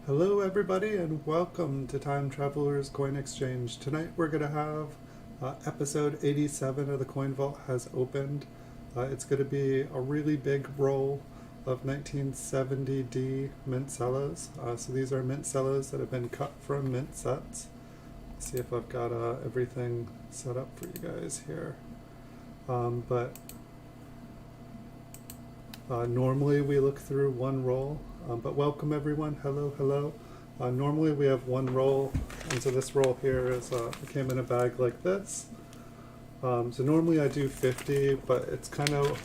Hello everybody and welcome to Time Traveler's Coin Exchange. Tonight we're going to have episode 87 of the Coin Vault has opened. It's going to be a really big roll of 1970 D Mint Cellos. So these are Mint Cellos that have been cut from Mint sets. Let's see if I've got everything set up for you guys here. Normally we look through one roll, but welcome everyone. Hello. Normally we have one roll, and so this roll here is it came in a bag like this. So normally I do 50, but it's kind of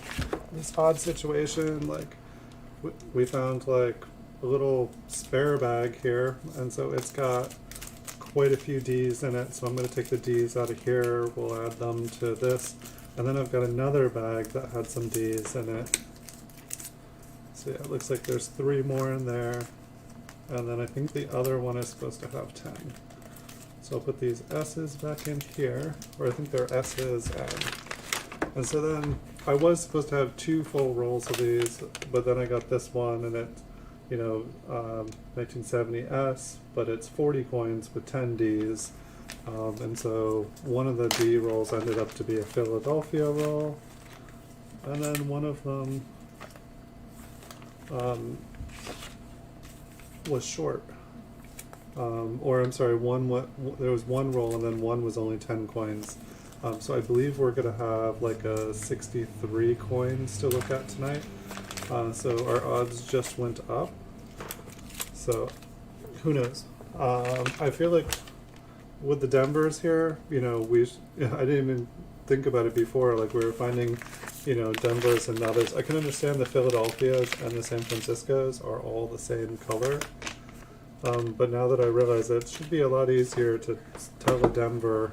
this odd situation. Like we found like a little spare bag here, and so it's got quite a few D's in it. So I'm going to take the D's out of here. We'll add them to this, and then I've got another bag that had some D's in it. So yeah, it looks like there's 3 more in there, and then I think the other one is supposed to have 10. So I'll put these S's back in here, or I think they're S's, and so then I was supposed to have 2 full rolls of these, but then I got this one, and it, 1970S, but it's 40 coins with 10 D's, and so one of the D rolls ended up to be a Philadelphia roll, and then one of them was short, or I'm sorry, there was one roll and then one was only 10 coins. So I believe we're going to have like a 63 coins to look at tonight. So our odds just went up. So who knows? I feel like with the Denvers here, I didn't even think about it before. Like we were finding, Denvers and others. I can understand the Philadelphias and the San Franciscos are all the same color. But now that I realize it should be a lot easier to tell a Denver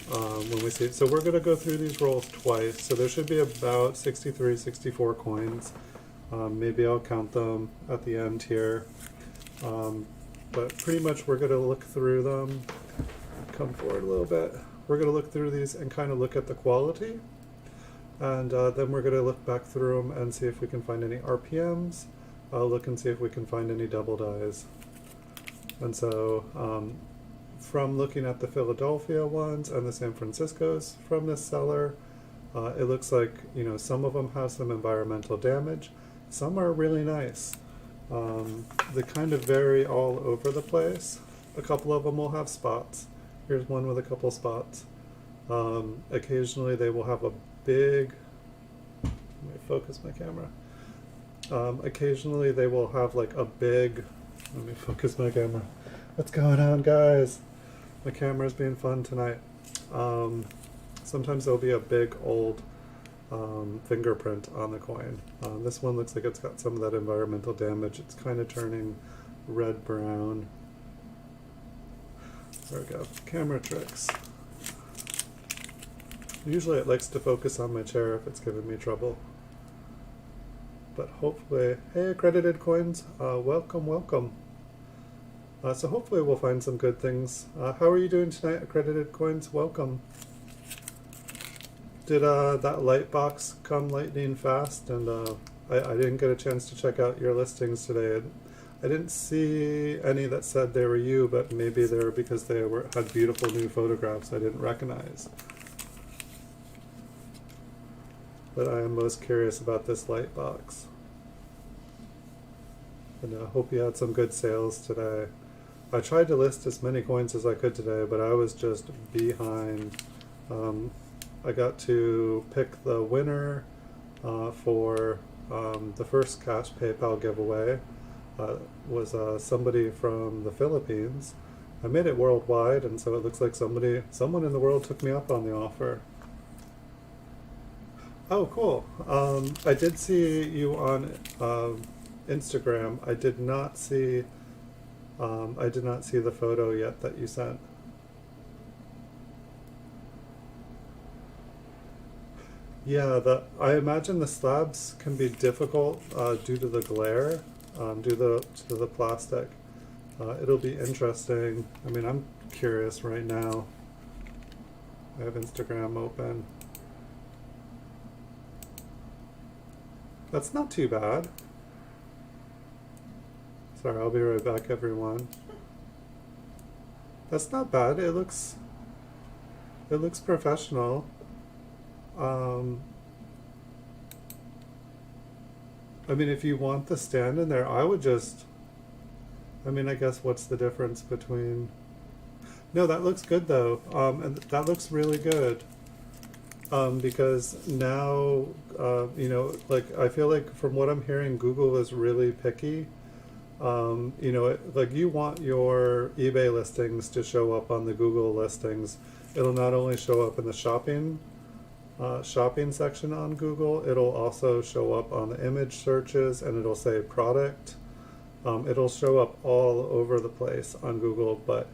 when we see it. So we're going to go through these rolls twice. So there should be about 63, 64 coins. Maybe I'll count them at the end here. But pretty much we're going to look through them. Come forward a little bit. We're going to look through these and kind of look at the quality. And then we're going to look back through them and see if we can find any RPMs. I'll look and see if we can find any double dies. And so from looking at the Philadelphia ones and the San Franciscos from this seller, it looks like, some of them have some environmental damage. Some are really nice. They kind of vary all over the place. A couple of them will have spots. Here's one with a couple spots. Occasionally they will have a big, let me focus my camera. Occasionally they will have like a big, let me focus my camera. What's going on, guys? My camera's being fun tonight. Sometimes there'll be a big old fingerprint on the coin. This one looks like it's got some of that environmental damage. It's kind of turning red-brown. There we go. Camera tricks. Usually it likes to focus on my chair if it's giving me trouble. But hopefully, hey, accredited coins, welcome. So hopefully we'll find some good things. How are you doing tonight, accredited coins? Welcome. Did that light box come lightning fast? And I didn't get a chance to check out your listings today. I didn't see any that said they were you, but maybe they were because they had beautiful new photographs I didn't recognize. But I am most curious about this light box. And I hope you had some good sales today. I tried to list as many coins as I could today, but I was just behind. I got to pick the winner for the first cash PayPal giveaway. Was somebody from the Philippines. I made it worldwide, and so it looks like someone in the world took me up on the offer. Oh, cool. I did see you on Instagram. I did not see the photo yet that you sent. Yeah, I imagine the slabs can be difficult due to the glare, due to the plastic. It'll be interesting. I mean, I'm curious right now. I have Instagram open. That's not too bad. Sorry, I'll be right back, everyone. That's not bad. It looks professional. Um, I mean, if you want the stand in there, I would just. I mean, I guess what's the difference between? No, that looks good though, and that looks really good. Because now, you know, like I feel like from what I'm hearing, Google is really picky. You know, like you want your eBay listings to show up on the Google listings. It'll not only show up in the shopping section on Google, it'll also show up on the image searches, and it'll say product. It'll show up all over the place on Google, but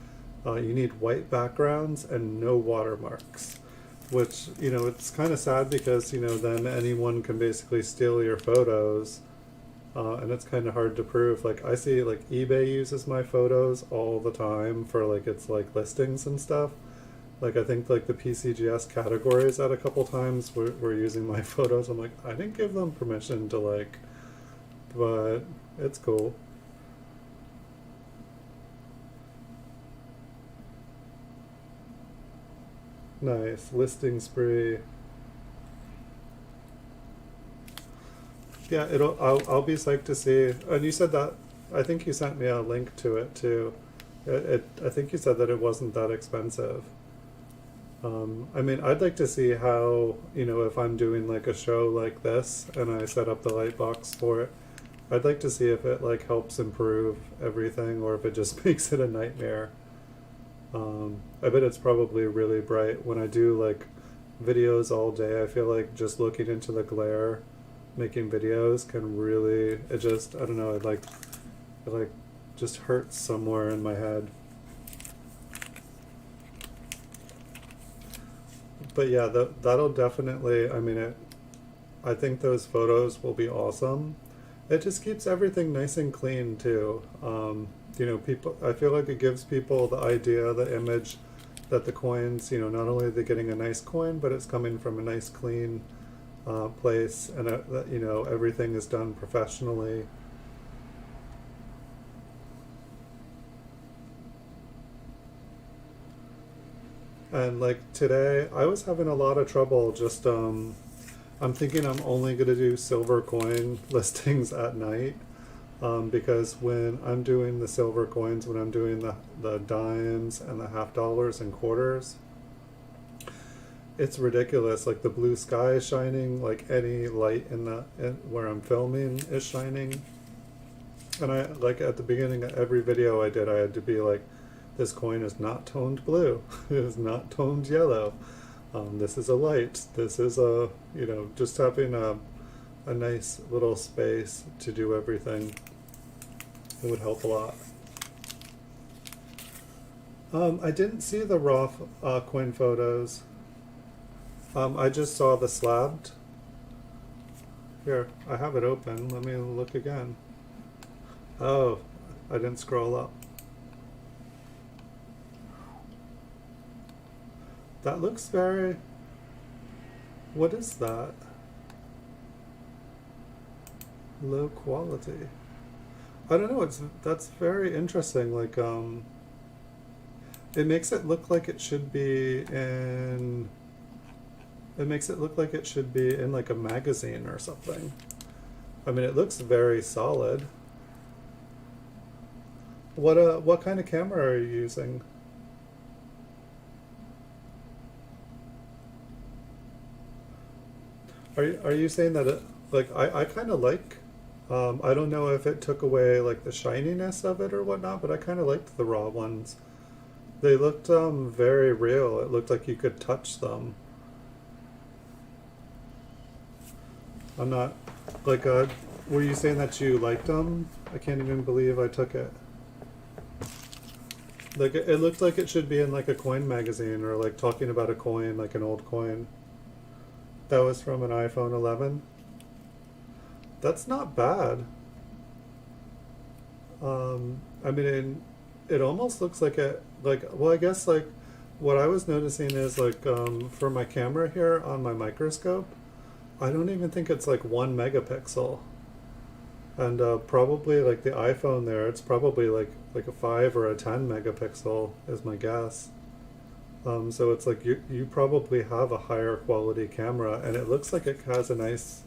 you need white backgrounds and no watermarks, which, you know, it's kind of sad because, you know, then anyone can basically steal your photos, and it's kind of hard to prove. Like I see like eBay uses my photos all the time for like its like listings and stuff. Like I think like the PCGS categories at a couple times were using my photos. I'm like, I didn't give them permission to like, but it's cool. Nice. Listing spree. Yeah, I'll be psyched to see. And you said that, I think you sent me a link to it too. I think you said that it wasn't that expensive. I mean, I'd like to see how, you know, if I'm doing like a show like this and I set up the light box for it, I'd like to see if it like helps improve everything or if it just makes it a nightmare. I bet it's probably really bright. When I do like videos all day, I feel like just looking into the glare, making videos can really, it just, I don't know, it like just hurts somewhere in my head. But yeah, that'll definitely, I mean, I think those photos will be awesome. It just keeps everything nice and clean too. You know, people, I feel like it gives people the idea, the image that the coins, you know, not only are they getting a nice coin, but it's coming from a nice clean place, and that, you know, everything is done professionally. And like today, I was having a lot of trouble just, I'm thinking I'm only going to do silver coin listings at night. Because when I'm doing the silver coins, when I'm doing the dimes and the half dollars and quarters, it's ridiculous. Like the blue sky is shining, like any light where I'm filming is shining. And I, like at the beginning of every video I did, I had to be like, this coin is not toned blue. It is not toned yellow. This is a light. This is a, you know, just having a nice little space to do everything. It would help a lot. I didn't see the raw coin photos. I just saw the slabbed. Here, I have it open. Let me look again. Oh, I didn't scroll up. That looks very... What is that? Low quality. I don't know, that's very interesting. Like, it makes it look like it should be in... It makes it look like it should be in like a magazine or something. I mean, it looks very solid. What kind of camera are you using? Are you saying that it, like, I kind of like, I don't know if it took away like the shininess of it or whatnot, but I kind of liked the raw ones. They looked very real. It looked like you could touch them. I'm not, like, were you saying that you liked them? I can't even believe I took it. Like, it looked like it should be in like a coin magazine or like talking about a coin, like an old coin. That was from an iPhone 11. That's not bad. I mean, it almost looks like it, like, well, I guess like what I was noticing is like, for my camera here on my microscope, I don't even think it's like 1 megapixel. And probably like the iPhone there, it's probably like a 5 or a 10 megapixel is my guess. So it's like you probably have a higher quality camera, and it looks like it has a nice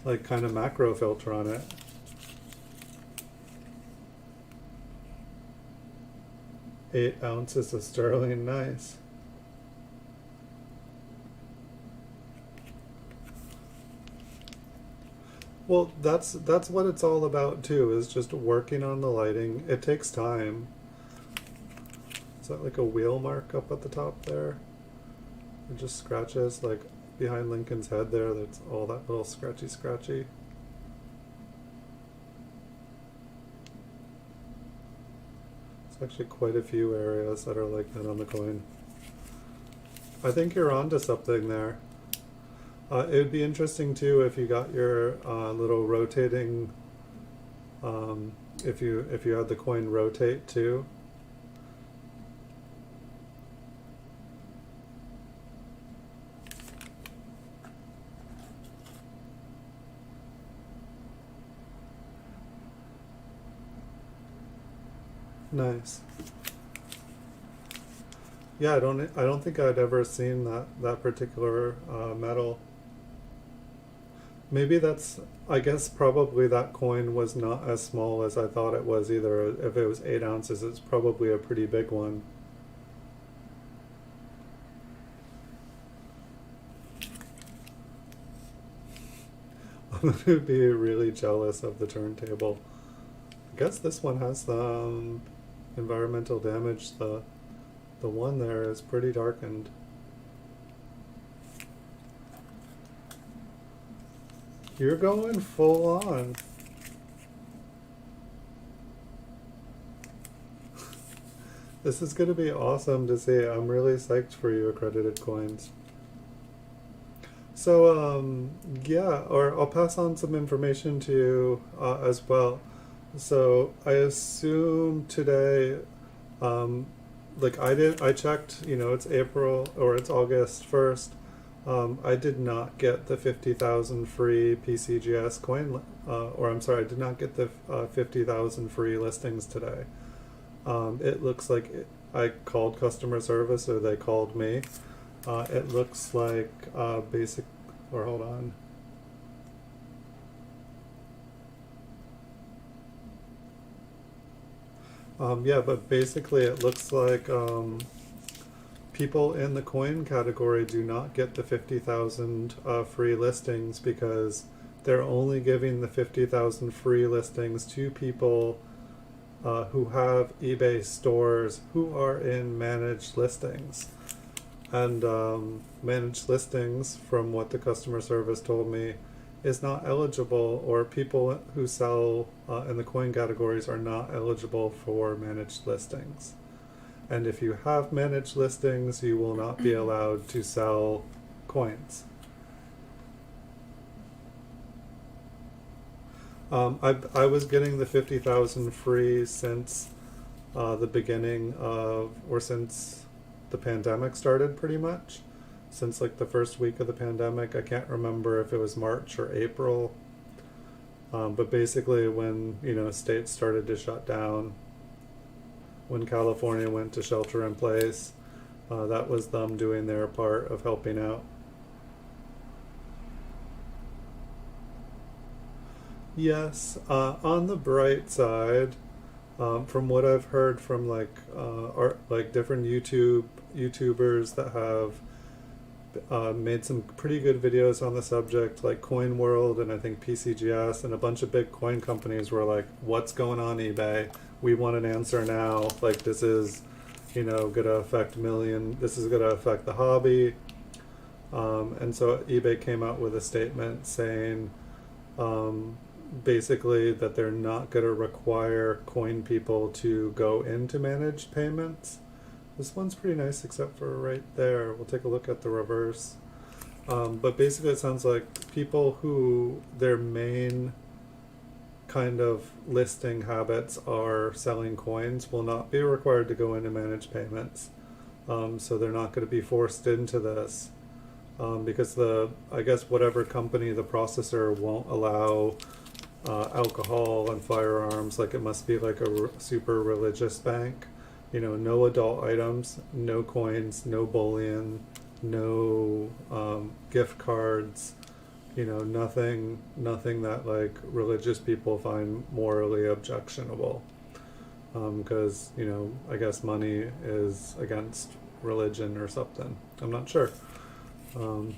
like kind of macro filter on it. Eight ounces of sterling, nice. Well, that's what it's all about too, is just working on the lighting. It takes time. Is that like a wheel mark up at the top there? It just scratches like behind Lincoln's head there. That's all that little scratchy. It's actually quite a few areas that are like that on the coin. I think you're onto something there. It would be interesting too if you got your little rotating, if you had the coin rotate too. Nice. Yeah, I don't think I'd ever seen that particular metal. Maybe that's, I guess probably that coin was not as small as I thought it was either. If it was 8 ounces, it's probably a pretty big one. I'm going to be really jealous of the turntable. I guess this one has the environmental damage. The one there is pretty darkened. You're going full on. This is going to be awesome to see. I'm really psyched for you, Accredited Coins. So, yeah, or I'll pass on some information to you as well. So, I assume today, like I checked, it's April or it's August 1st. I did not get the 50,000 free PCGS coin, or I'm sorry, I did not get the 50,000 free listings today. It looks like I called customer service or they called me. It looks like hold on. Yeah, but basically it looks like people in the coin category do not get the 50,000 free listings because they're only giving the 50,000 free listings to people who have eBay stores who are in managed listings. And managed listings, from what the customer service told me, is not eligible, or people who sell in the coin categories are not eligible for managed listings. And if you have managed listings, you will not be allowed to sell coins. I was getting the 50,000 free since the beginning of, or since the pandemic started, pretty much. Since like the first week of the pandemic. I can't remember if it was March or April. But basically when, states started to shut down, when California went to shelter in place, that was them doing their part of helping out. Yes, on the bright side, from what I've heard from like different YouTubers that have made some pretty good videos on the subject, like Coin World and I think PCGS and a bunch of big coin companies were like, what's going on, eBay? We want an answer now. Like, this is, gonna affect this is gonna affect the hobby. And so eBay came out with a statement saying basically that they're not gonna require coin people to go into managed payments. This one's pretty nice except for right there. We'll take a look at the reverse. But basically it sounds like people who their main kind of listing habits are selling coins will not be required to go into managed payments. So they're not going to be forced into this because I guess whatever company, the processor won't allow alcohol and firearms. Like it must be like a super religious bank. You know, no adult items, no coins, no bullion, no gift cards. You know, nothing that like religious people find morally objectionable. Because you know, I guess money is against religion or something. I'm not sure. Um,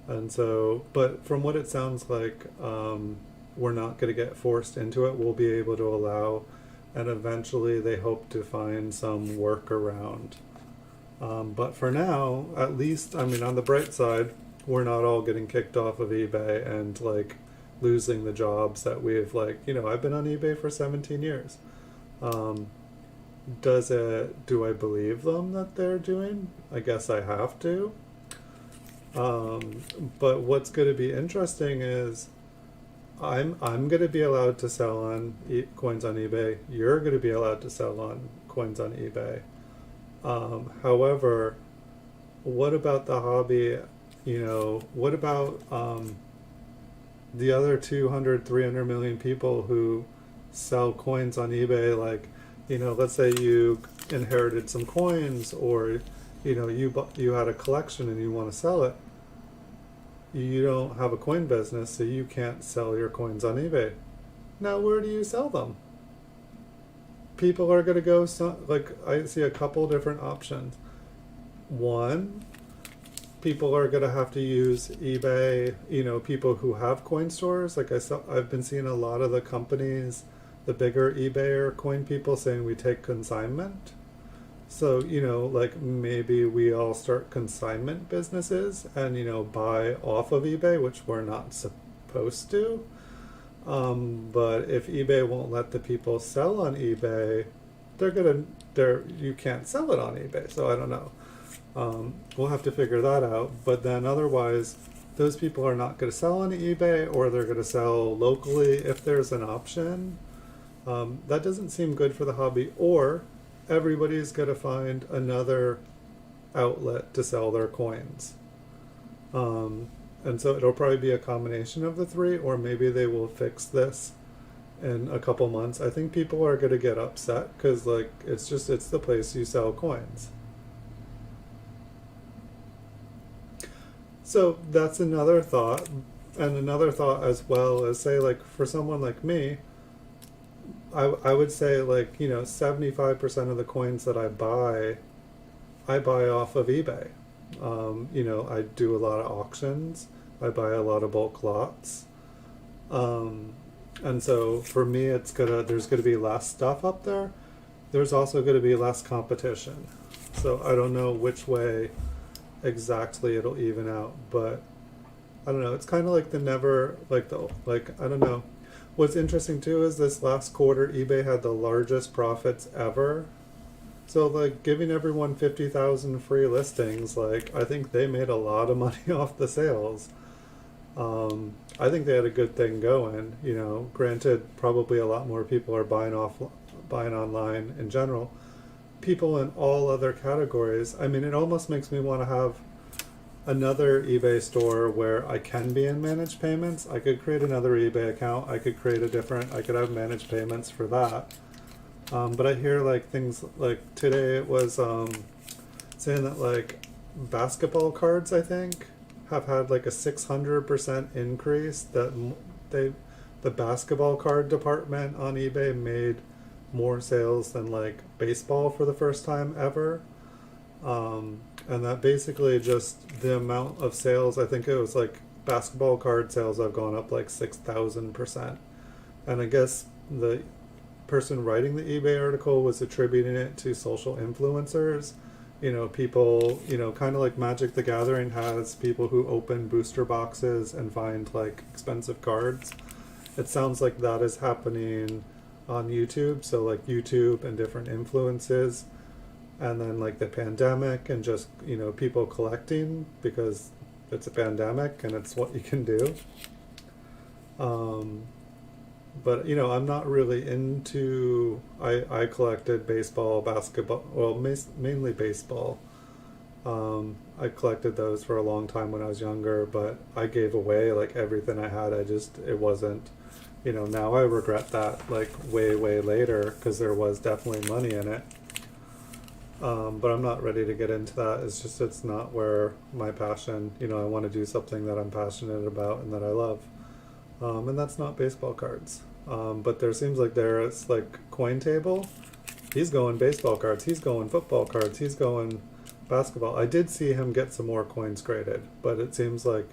and so, but from what it sounds like, we're not going to get forced into it. We'll be able to allow, and eventually they hope to find some workaround. But for now, at least, I mean, on the bright side, we're not all getting kicked off of eBay and like losing the jobs that we've like, you know, I've been on eBay for 17 years. Um, do I believe them that they're doing? I guess I have to. But what's going to be interesting is I'm going to be allowed to sell on coins on eBay. You're going to be allowed to sell on coins on eBay. However, what about the hobby? You know, what about the other 200, 300 million people who sell coins on eBay? Like, you know, let's say you inherited some coins, or you know, you had a collection and you want to sell it. You don't have a coin business, so you can't sell your coins on eBay. Now, where do you sell them? People are going to go, like, I see a couple different options. One, people are going to have to use eBay, you know, people who have coin stores. Like I've been seeing a lot of the companies, the bigger eBay or coin people saying we take consignment. So, you know, like maybe we all start consignment businesses and, you know, buy off of eBay, which we're not supposed to. But if eBay won't let the people sell on eBay, you can't sell it on eBay. So I don't know. We'll have to figure that out. But then otherwise, those people are not going to sell on eBay, or they're going to sell locally if there's an option. That doesn't seem good for the hobby. Or everybody's going to find another outlet to sell their coins. And so it'll probably be a combination of the three, or maybe they will fix this in a couple months. I think people are going to get upset because like it's the place you sell coins. So that's another thought. And another thought as well is, say, like for someone like me, I would say like, you know, 75% of the coins that I buy off of eBay. You know, I do a lot of auctions. I buy a lot of bulk lots. And so for me, there's gonna be less stuff up there. There's also gonna be less competition. So I don't know which way exactly it'll even out, but I don't know. It's kind of like I don't know. What's interesting too is this last quarter, eBay had the largest profits ever. So like giving everyone 50,000 free listings, like I think they made a lot of money off the sales. I think they had a good thing going, you know, granted probably a lot more people are buying online in general. People in all other categories. I mean, it almost makes me want to have another eBay store where I can be in managed payments. I could create another eBay account. I could have managed payments for that. But I hear like things like today it was saying that like basketball cards, I think, have had like a 600% increase. That the basketball card department on eBay made more sales than like baseball for the first time ever. And that basically just the amount of sales, I think it was like basketball card sales have gone up like 6,000%. And I guess the person writing the eBay article was attributing it to social influencers. You know, people, you know, kind of like Magic the Gathering has people who open booster boxes and find like expensive cards. It sounds like that is happening on YouTube. So like YouTube and different influences, and then like the pandemic and just, you know, people collecting because it's a pandemic and it's what you can do. But you know, I'm not really into. I collected baseball, basketball, well, mainly baseball. I collected those for a long time when I was younger, but I gave away like everything I had. It wasn't you know, now I regret that like way, way later because there was definitely money in it. But I'm not ready to get into that. It's just, it's not where my passion, you know, I want to do something that I'm passionate about and that I love. And that's not baseball cards. But there seems like there is like coin table. He's going baseball cards. He's going football cards. He's going basketball. I did see him get some more coins graded, but it seems like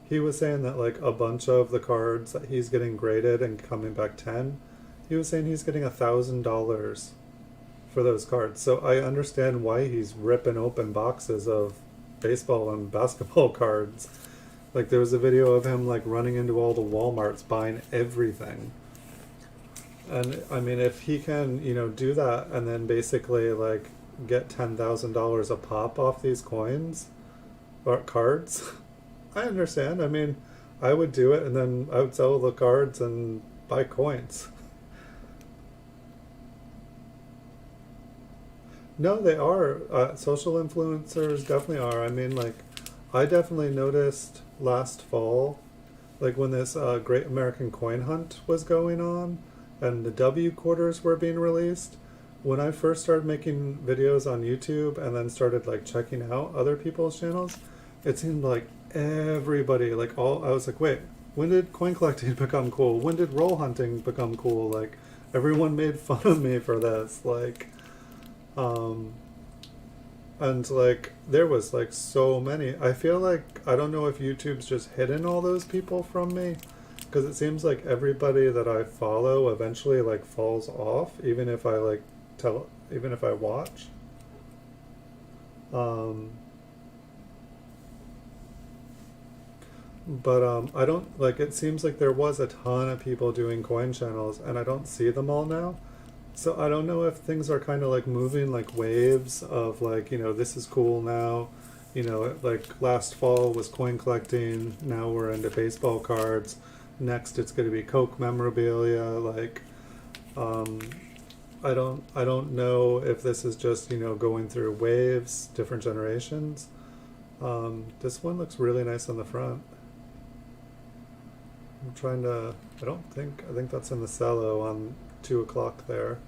he was saying that like a bunch of the cards that he's getting graded and coming back 10, he was saying he's getting $1,000 for those cards. So I understand why he's ripping open boxes of baseball and basketball cards. Like there was a video of him like running into all the Walmarts buying everything. And I mean, if he can, you know, do that and then basically like get $10,000 a pop off these coins or cards, I understand. I mean, I would do it and then I would sell the cards and buy coins. No, they are. Social influencers definitely are. I mean, like, I definitely noticed last fall, like when this Great American Coin Hunt was going on and the W quarters were being released. When I first started making videos on YouTube and then started like checking out other people's channels, it seemed like everybody, like all, I was like, wait, when did coin collecting become cool? When did roll hunting become cool? Like, everyone made fun of me for this. Like, um, and like there was like so many. I feel like I don't know if YouTube's just hidden all those people from me, because it seems like everybody that I follow eventually like falls off, even if I like even if I watch. Um, but I don't like. It seems like there was a ton of people doing coin channels, and I don't see them all now. So I don't know if things are kind of like moving like waves of like, you know, this is cool now. You know, like last fall was coin collecting. Now we're into baseball cards. Next it's going to be Coke memorabilia. Like, um, I don't know if this is just, you know, going through waves, different generations. This one looks really nice on the front. I'm trying to, I think that's in the cello on 2 o'clock there.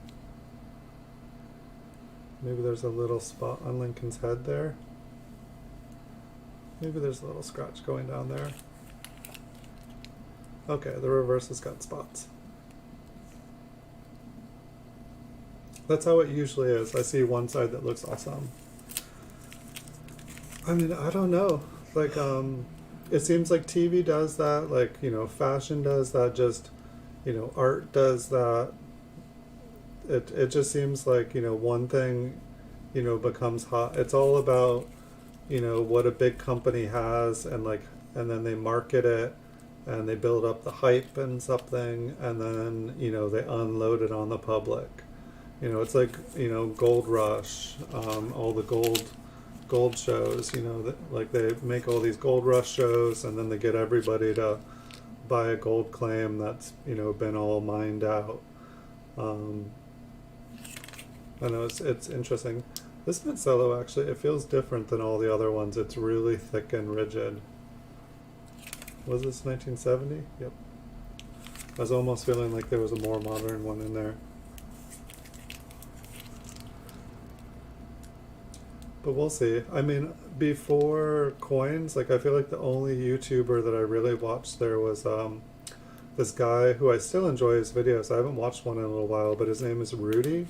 Maybe there's a little spot on Lincoln's head there. Maybe there's a little scratch going down there. Okay, the reverse has got spots. That's how it usually is. I see one side that looks awesome. I mean, I don't know. Like, it seems like TV does that, like, you know, fashion does that, just, you know, art does that. It just seems like, you know, one thing, you know, becomes hot. It's all about, you know, what a big company has, and like, and then they market it and they build up the hype and something, and then, you know, they unload it on the public. You know, it's like, you know, Gold Rush, all the gold shows, you know, that, like they make all these Gold Rush shows and then they get everybody to buy a gold claim that's, you know, been all mined out. I know it's interesting. This Mint Cello actually, it feels different than all the other ones. It's really thick and rigid. Was this 1970? Yep. I was almost feeling like there was a more modern one in there. But we'll see. I mean, before coins, like I feel like the only YouTuber that I really watched there was this guy who I still enjoy his videos. I haven't watched one in a little while, but his name is Rudy.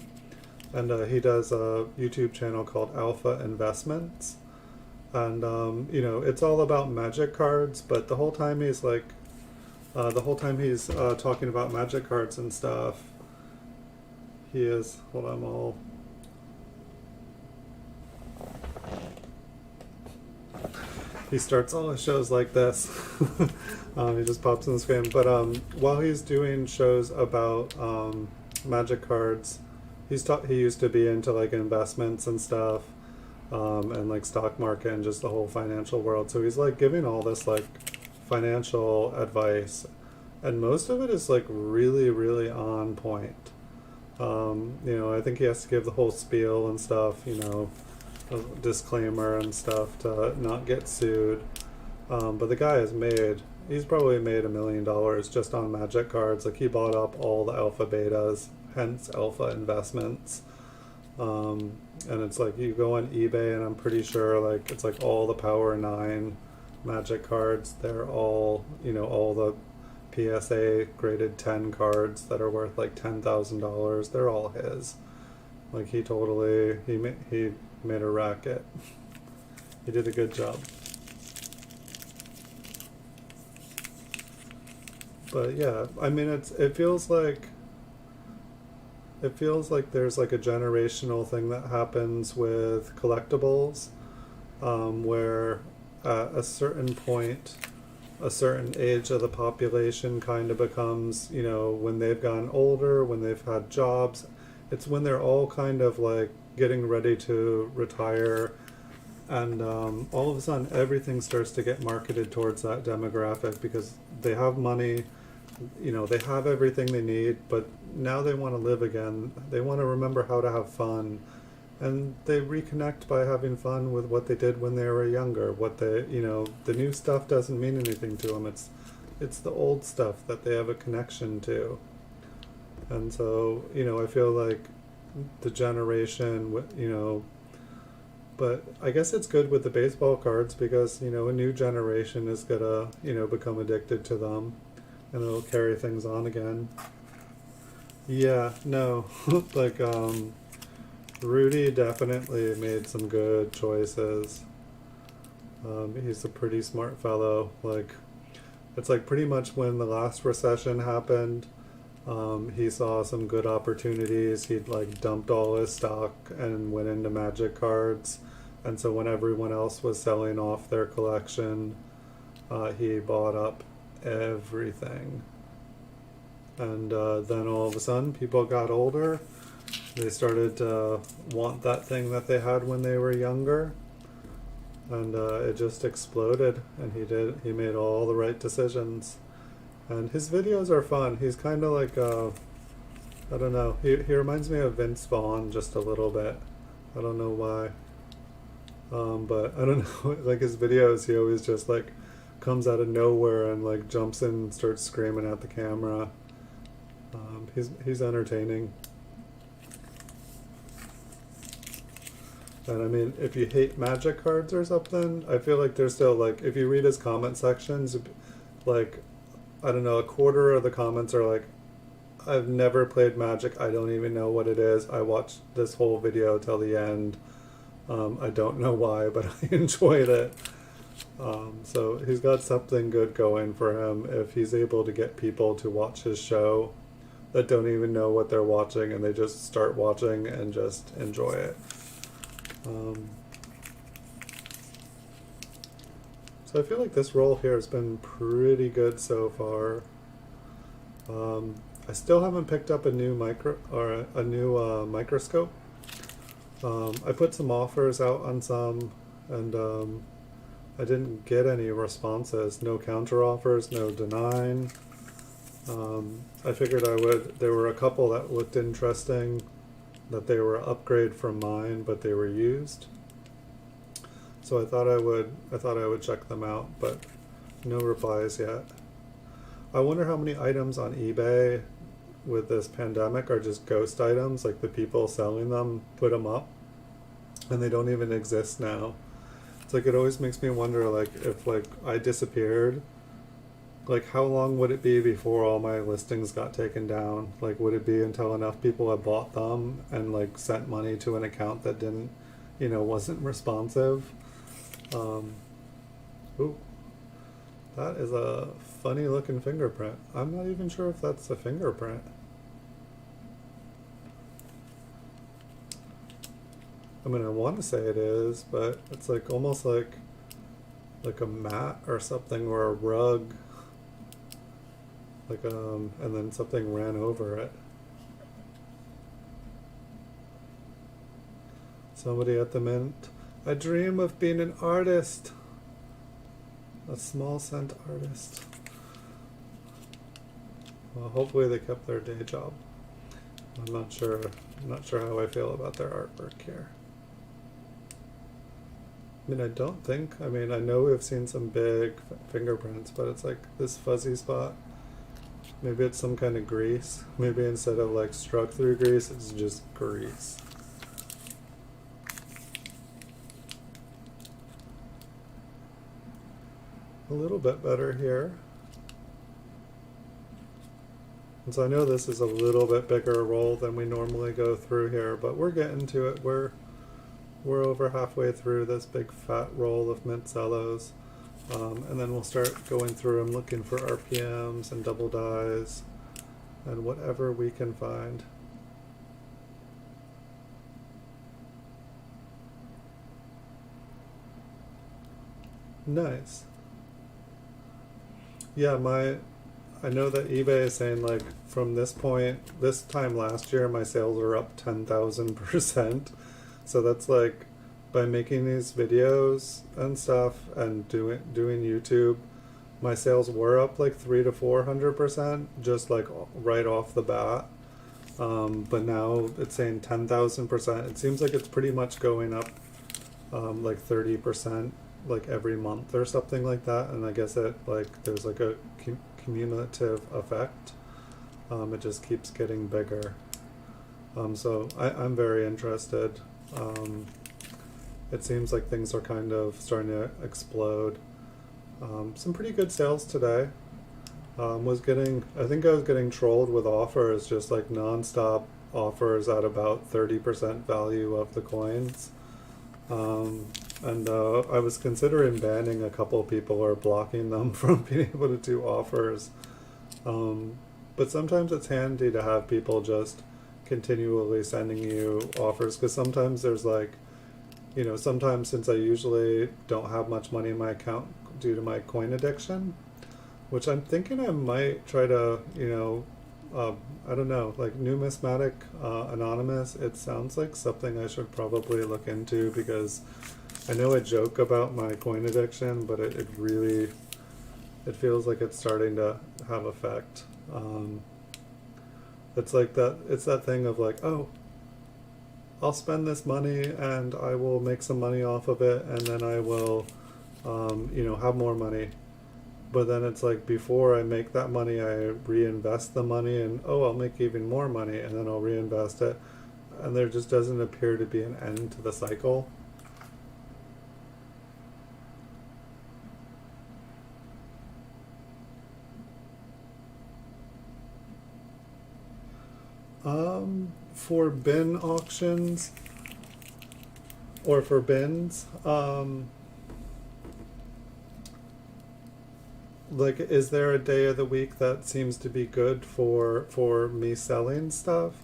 And he does a YouTube channel called Alpha Investments. And, you know, it's all about magic cards, but the whole time he's like, talking about magic cards and stuff, he is, hold on, he starts all his shows like this. He just pops in the screen. But while he's doing shows about magic cards, he used to be into like investments and stuff, and like stock market and just the whole financial world. So he's like giving all this like financial advice, and most of it is like really, really on point. You know, I think he has to give the whole spiel and stuff, you know, a disclaimer and stuff to not get sued. But the guy has made he's probably made $1 million just on Magic cards. Like he bought up all the alpha betas, hence alpha investments. And it's like you go on eBay and I'm pretty sure like it's like all the Power 9 Magic cards, they're all, you know, all the PSA graded 10 cards that are worth like $10,000, they're all his. Like he totally, he made a racket. He did a good job. But yeah, I mean, it feels like there's like a generational thing that happens with collectibles, where at a certain point, a certain age of the population kind of becomes, you know, when they've gotten older, when they've had jobs, it's when they're all kind of like getting ready to retire, and all of a sudden everything starts to get marketed towards that demographic because they have money, you know, they have everything they need, but now they want to live again. They want to remember how to have fun, and they reconnect by having fun with what they did when they were younger. What they, you know, the new stuff doesn't mean anything to them. It's the old stuff that they have a connection to. And so, you know, I feel like the generation, you know, but I guess it's good with the baseball cards because, you know, a new generation is gonna, you know, become addicted to them, and it'll carry things on again. Yeah, no, like, Rudy definitely made some good choices. He's a pretty smart fellow. Like, it's like pretty much when the last recession happened, he saw some good opportunities. He'd like dumped all his stock and went into Magic cards. And so when everyone else was selling off their collection, he bought up everything. And then all of a sudden, people got older. They started to want that thing that they had when they were younger. And it just exploded. And he made all the right decisions. And his videos are fun. He's kind of like, I don't know, he reminds me of Vince Vaughn just a little bit. I don't know why. But I don't know, like his videos, he always just like comes out of nowhere and like jumps in and starts screaming at the camera. He's entertaining. And I mean, if you hate Magic cards or something, I feel like there's still like, if you read his comment sections, like, I don't know, a quarter of the comments are like, I've never played Magic, I don't even know what it is, I watched this whole video till the end, I don't know why, but I enjoyed it. So he's got something good going for him if he's able to get people to watch his show that don't even know what they're watching and they just start watching and just enjoy it. So I feel like this roll here has been pretty good so far. I still haven't picked up a new microscope. I put some offers out on some, and I didn't get any responses. No counter offers, no denying. I figured there were a couple that looked interesting, that they were upgrade from mine, but they were used. So I thought I would check them out, but no replies yet. I wonder how many items on eBay with this pandemic are just ghost items, like the people selling them put them up and they don't even exist now. It's like, it always makes me wonder, like, if like I disappeared, like how long would it be before all my listings got taken down? Like, would it be until enough people had bought them and like sent money to an account that didn't, you know, wasn't responsive? Ooh, that is a funny looking fingerprint. I'm not even sure if that's a fingerprint. I mean, I want to say it is, but it's like almost like a mat or something, or a rug. Like, and then something ran over it. Somebody at the Mint. I dream of being an artist. A small cent artist. Well, hopefully they kept their day job. I'm not sure how I feel about their artwork here. I mean, I don't think, I mean, I know we've seen some big fingerprints, but it's like this fuzzy spot. Maybe it's some kind of grease. Maybe instead of like struck through grease, it's just grease. A little bit better here. And so I know this is a little bit bigger roll than we normally go through here, but we're getting to it. We're over halfway through this big fat roll of Mint Cellos. And then we'll start going through and looking for RPMs and double dies and whatever we can find. Nice. Yeah, I know that eBay is saying like from this point, this time last year, my sales are up 10,000%. So that's like by making these videos and stuff and doing YouTube, my sales were up like 300 to 400% just like right off the bat. But now it's saying 10,000%. It seems like it's pretty much going up like 30% like every month or something like that. And I guess it like there's like a cumulative effect. It just keeps getting bigger. So I'm very interested. It seems like things are kind of starting to explode. Some pretty good sales today. I think I was getting trolled with offers, just like non-stop offers at about 30% value of the coins. And I was considering banning a couple people or blocking them from being able to do offers. But sometimes it's handy to have people just continually sending you offers, because sometimes there's like, you know, sometimes since I usually don't have much money in my account due to my coin addiction, which I'm thinking I might try to, you know, I don't know, like Numismatic Anonymous, it sounds like something I should probably look into, because I know I joke about my coin addiction, but it really, it feels like it's starting to have effect. It's like that, it's that thing of like, oh, I'll spend this money and I will make some money off of it, and then I will, you know, have more money. But then it's like before I make that money, I reinvest the money, and oh, I'll make even more money, and then I'll reinvest it. And there just doesn't appear to be an end to the cycle. For bin auctions or for bins, like, is there a day of the week that seems to be good for me selling stuff?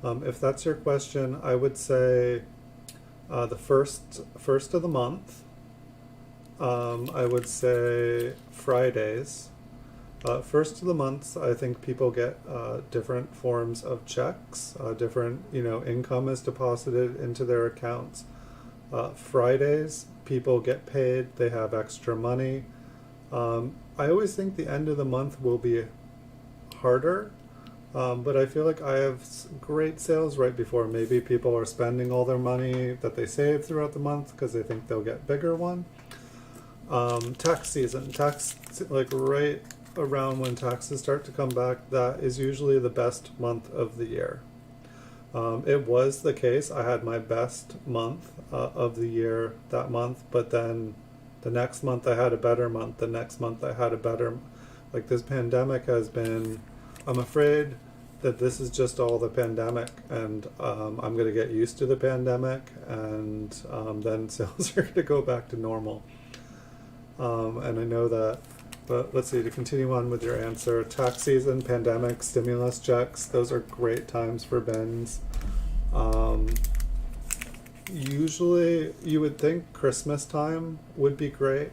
If that's your question, I would say the first of the month. I would say Fridays. First of the months, I think people get different forms of checks. Different, you know, income is deposited into their accounts. Fridays, people get paid. They have extra money. I always think the end of the month will be harder, but I feel like I have great sales right before. Maybe people are spending all their money that they saved throughout the month because they think they'll get bigger one. Tax season, like right around when taxes start to come back, that is usually the best month of the year. It was the case. I had my best month of the year that month, but then the next month I had a better month. The next month I had a better, like this pandemic has been, I'm afraid that this is just all the pandemic, and I'm going to get used to the pandemic, and then sales are going to go back to normal. And I know that, but let's see, to continue on with your answer, tax season, pandemic, stimulus checks, those are great times for bins. Usually you would think Christmas time would be great.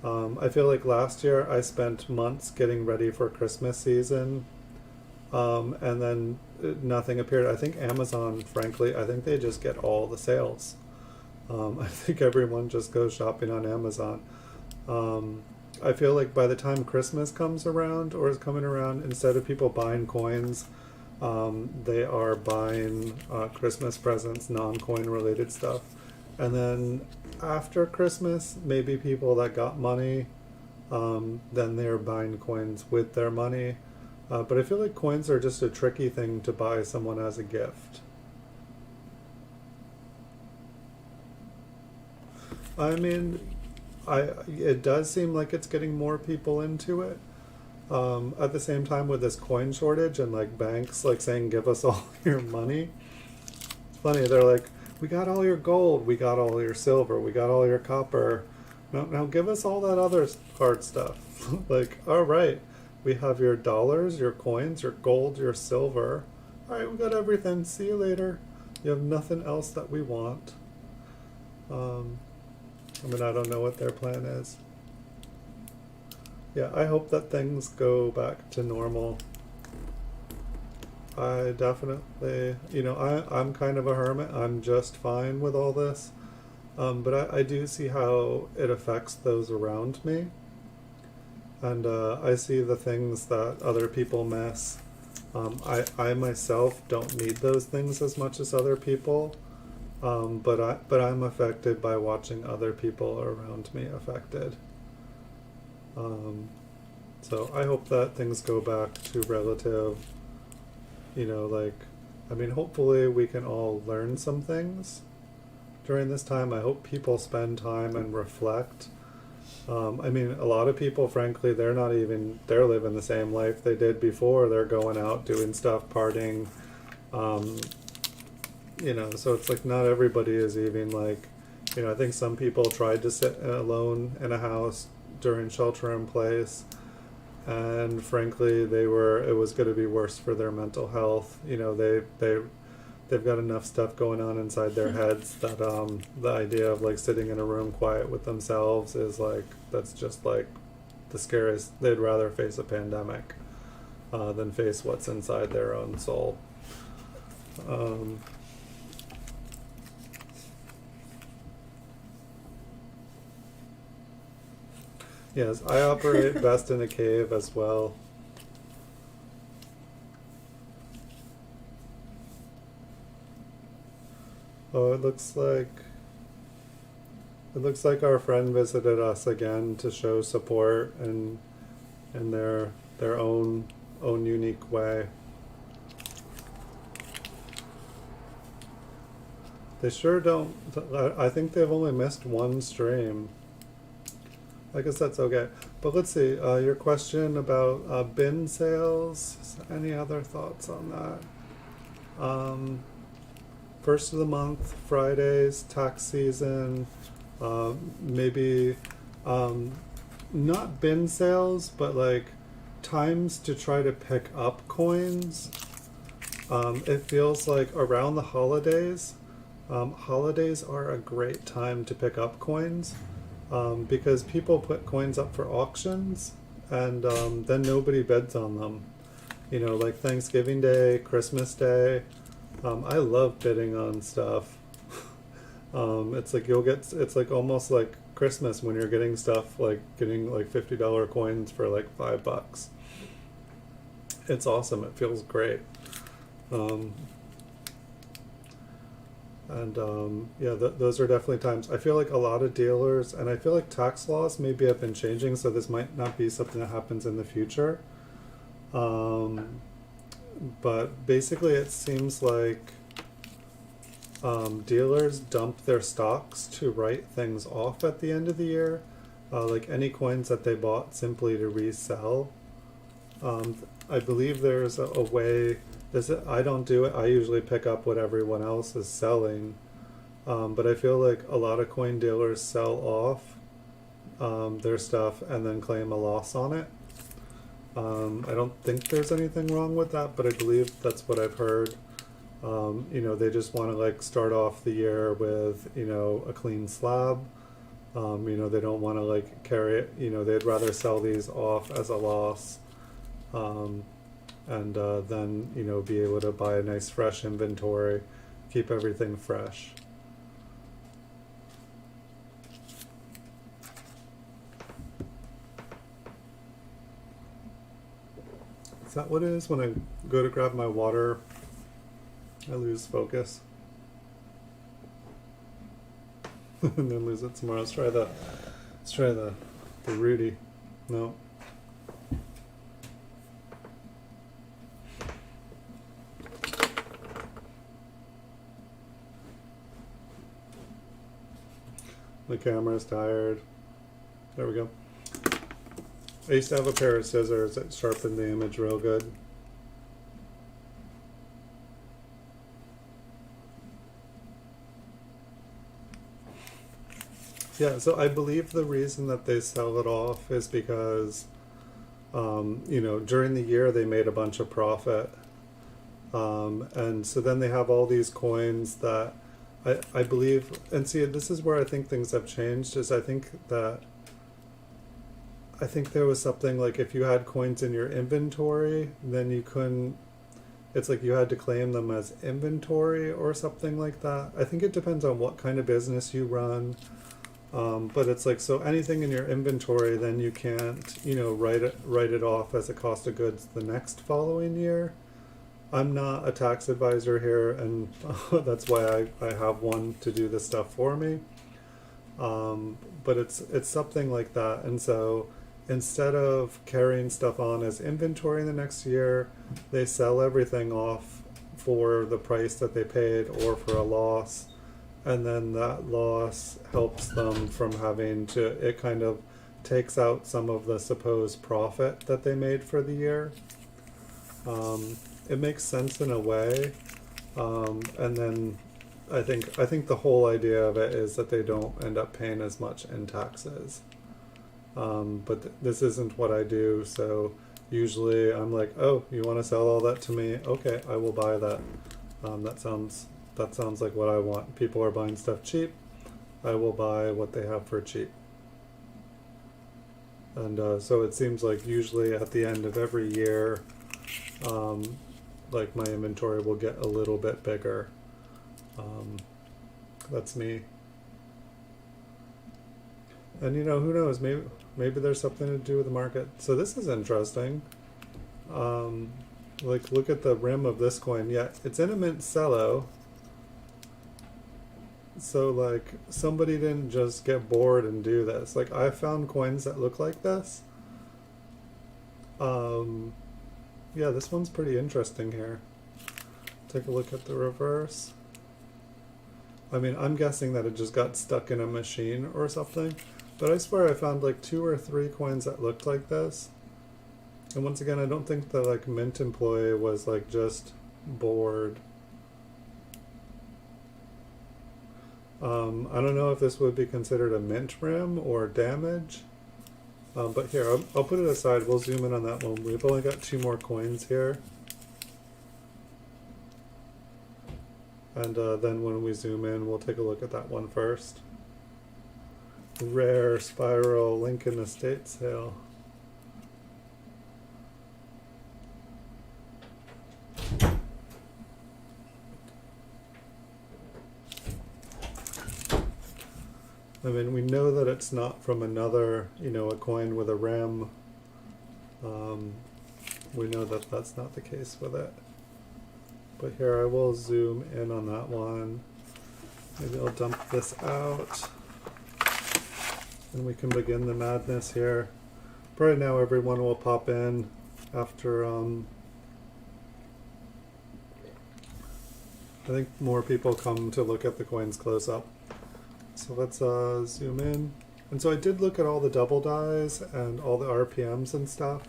I feel like last year I spent months getting ready for Christmas season, and then nothing appeared. I think Amazon, frankly, I think they just get all the sales. I think everyone just goes shopping on Amazon. I feel like by the time Christmas comes around or is coming around, instead of people buying coins, they are buying Christmas presents, non-coin related stuff. And then after Christmas, maybe people that got money, then they're buying coins with their money. But I feel like coins are just a tricky thing to buy someone as a gift. I mean, it does seem like it's getting more people into it. At the same time, with this coin shortage and like banks like saying, "Give us all your money." It's funny. They're like, "We got all your gold, we got all your silver, we got all your copper. Now give us all that other hard stuff." Like, all right, we have your dollars, your coins, your gold, your silver. All right, we got everything. See you later. You have nothing else that we want. I mean, I don't know what their plan is. Yeah, I hope that things go back to normal. I definitely, I'm kind of a hermit. I'm just fine with all this. But I do see how it affects those around me. And I see the things that other people miss. I myself don't need those things as much as other people. But I'm affected by watching other people around me affected. So I hope that things go back to relative, I mean, hopefully we can all learn some things during this time. I hope people spend time and reflect. I mean, a lot of people, frankly, they're living the same life they did before. They're going out, doing stuff, partying, so it's like not everybody is even like, I think some people tried to sit alone in a house during shelter in place, and frankly it was going to be worse for their mental health. They've got enough stuff going on inside their heads that the idea of like sitting in a room quiet with themselves is like, that's just like the scariest. They'd rather face a pandemic than face what's inside their own soul. Yes, I operate best in a cave as well. Oh, it looks like our friend visited us again to show support and in their own unique way. They sure don't. I think they've only missed one stream. I guess that's okay. But let's see, your question about bin sales. Any other thoughts on that? First of the month, Fridays, tax season, maybe not bin sales, but like times to try to pick up coins. It feels like around the holidays, holidays are a great time to pick up coins. Because people put coins up for auctions and then nobody bids on them. Like Thanksgiving Day, Christmas Day. I love bidding on stuff. It's like it's like almost like Christmas when you're getting stuff, like getting like $50 coins for like $5. It's awesome. It feels great. Those are definitely times. I feel like a lot of dealers, and I feel like tax laws maybe have been changing, so this might not be something that happens in the future. But basically it seems like dealers dump their stocks to write things off at the end of the year. Like any coins that they bought simply to resell. I believe there's a way. I don't do it. I usually pick up what everyone else is selling. But I feel like a lot of coin dealers sell off their stuff and then claim a loss on it. I don't think there's anything wrong with that, but I believe that's what I've heard. They just want to like start off the year with, a clean slab. They don't want to like carry it, they'd rather sell these off as a loss. And then be able to buy a nice fresh inventory, keep everything fresh. Is that what it is? When I go to grab my water, I lose focus. and then lose it tomorrow. Let's try the Rudy. No. The camera's tired. There we go. I used to have a pair of scissors that sharpened the image real good. Yeah, so I believe the reason that they sell it off is because, you know, during the year they made a bunch of profit. And so then they have all these coins that I believe, and see, this is where I think things have changed, is I think there was something like if you had coins in your inventory, then you couldn't, it's like you had to claim them as inventory or something like that. I think it depends on what kind of business you run. But it's like, so anything in your inventory, then you can't, you know, write it off as a cost of goods the next following year. I'm not a tax advisor here, and that's why I have one to do this stuff for me. But it's something like that. And so instead of carrying stuff on as inventory in the next year, they sell everything off for the price that they paid or for a loss. And then that loss helps them from having to, it kind of takes out some of the supposed profit that they made for the year. It makes sense in a way. And then I think the whole idea of it is that they don't end up paying as much in taxes. But this isn't what I do, so usually I'm like, oh, you want to sell all that to me? Okay, I will buy that. That sounds like what I want. People are buying stuff cheap. I will buy what they have for cheap. And so it seems like usually at the end of every year, like my inventory will get a little bit bigger. That's me. And you know, who knows, maybe there's something to do with the market. So this is interesting. Like, look at the rim of this coin. Yeah, it's in a mint cello. So like somebody didn't just get bored and do this. Like I found coins that look like this. Yeah, this one's pretty interesting here. Take a look at the reverse. I mean, I'm guessing that it just got stuck in a machine or something, but I swear I found like 2 or 3 coins that looked like this. And once again, I don't think the like mint employee was like just bored. I don't know if this would be considered a mint rim or damage. But here, I'll put it aside. We'll zoom in on that one. We've only got 2 more coins here. And then when we zoom in, we'll take a look at that one first. Rare spiral Lincoln estate sale. I mean, we know that it's not from another, you know, a coin with a rim. We know that that's not the case with it. But here I will zoom in on that one. Maybe I'll dump this out. And we can begin the madness here. Right now everyone will pop in after, I think more people come to look at the coins close up. So let's zoom in. And so I did look at all the double dies and all the RPMs and stuff.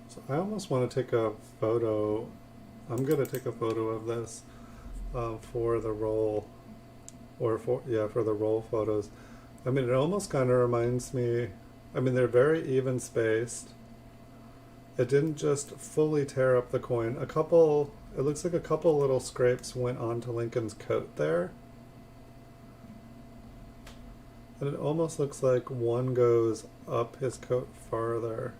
So I almost want to take a photo. I'm going to take a photo of this for the roll, or for the roll photos. I mean, it almost kind of reminds me, I mean, they're very even spaced. It didn't just fully tear up the coin. It looks like a couple little scrapes went onto Lincoln's coat there. And it almost looks like one goes up his coat farther.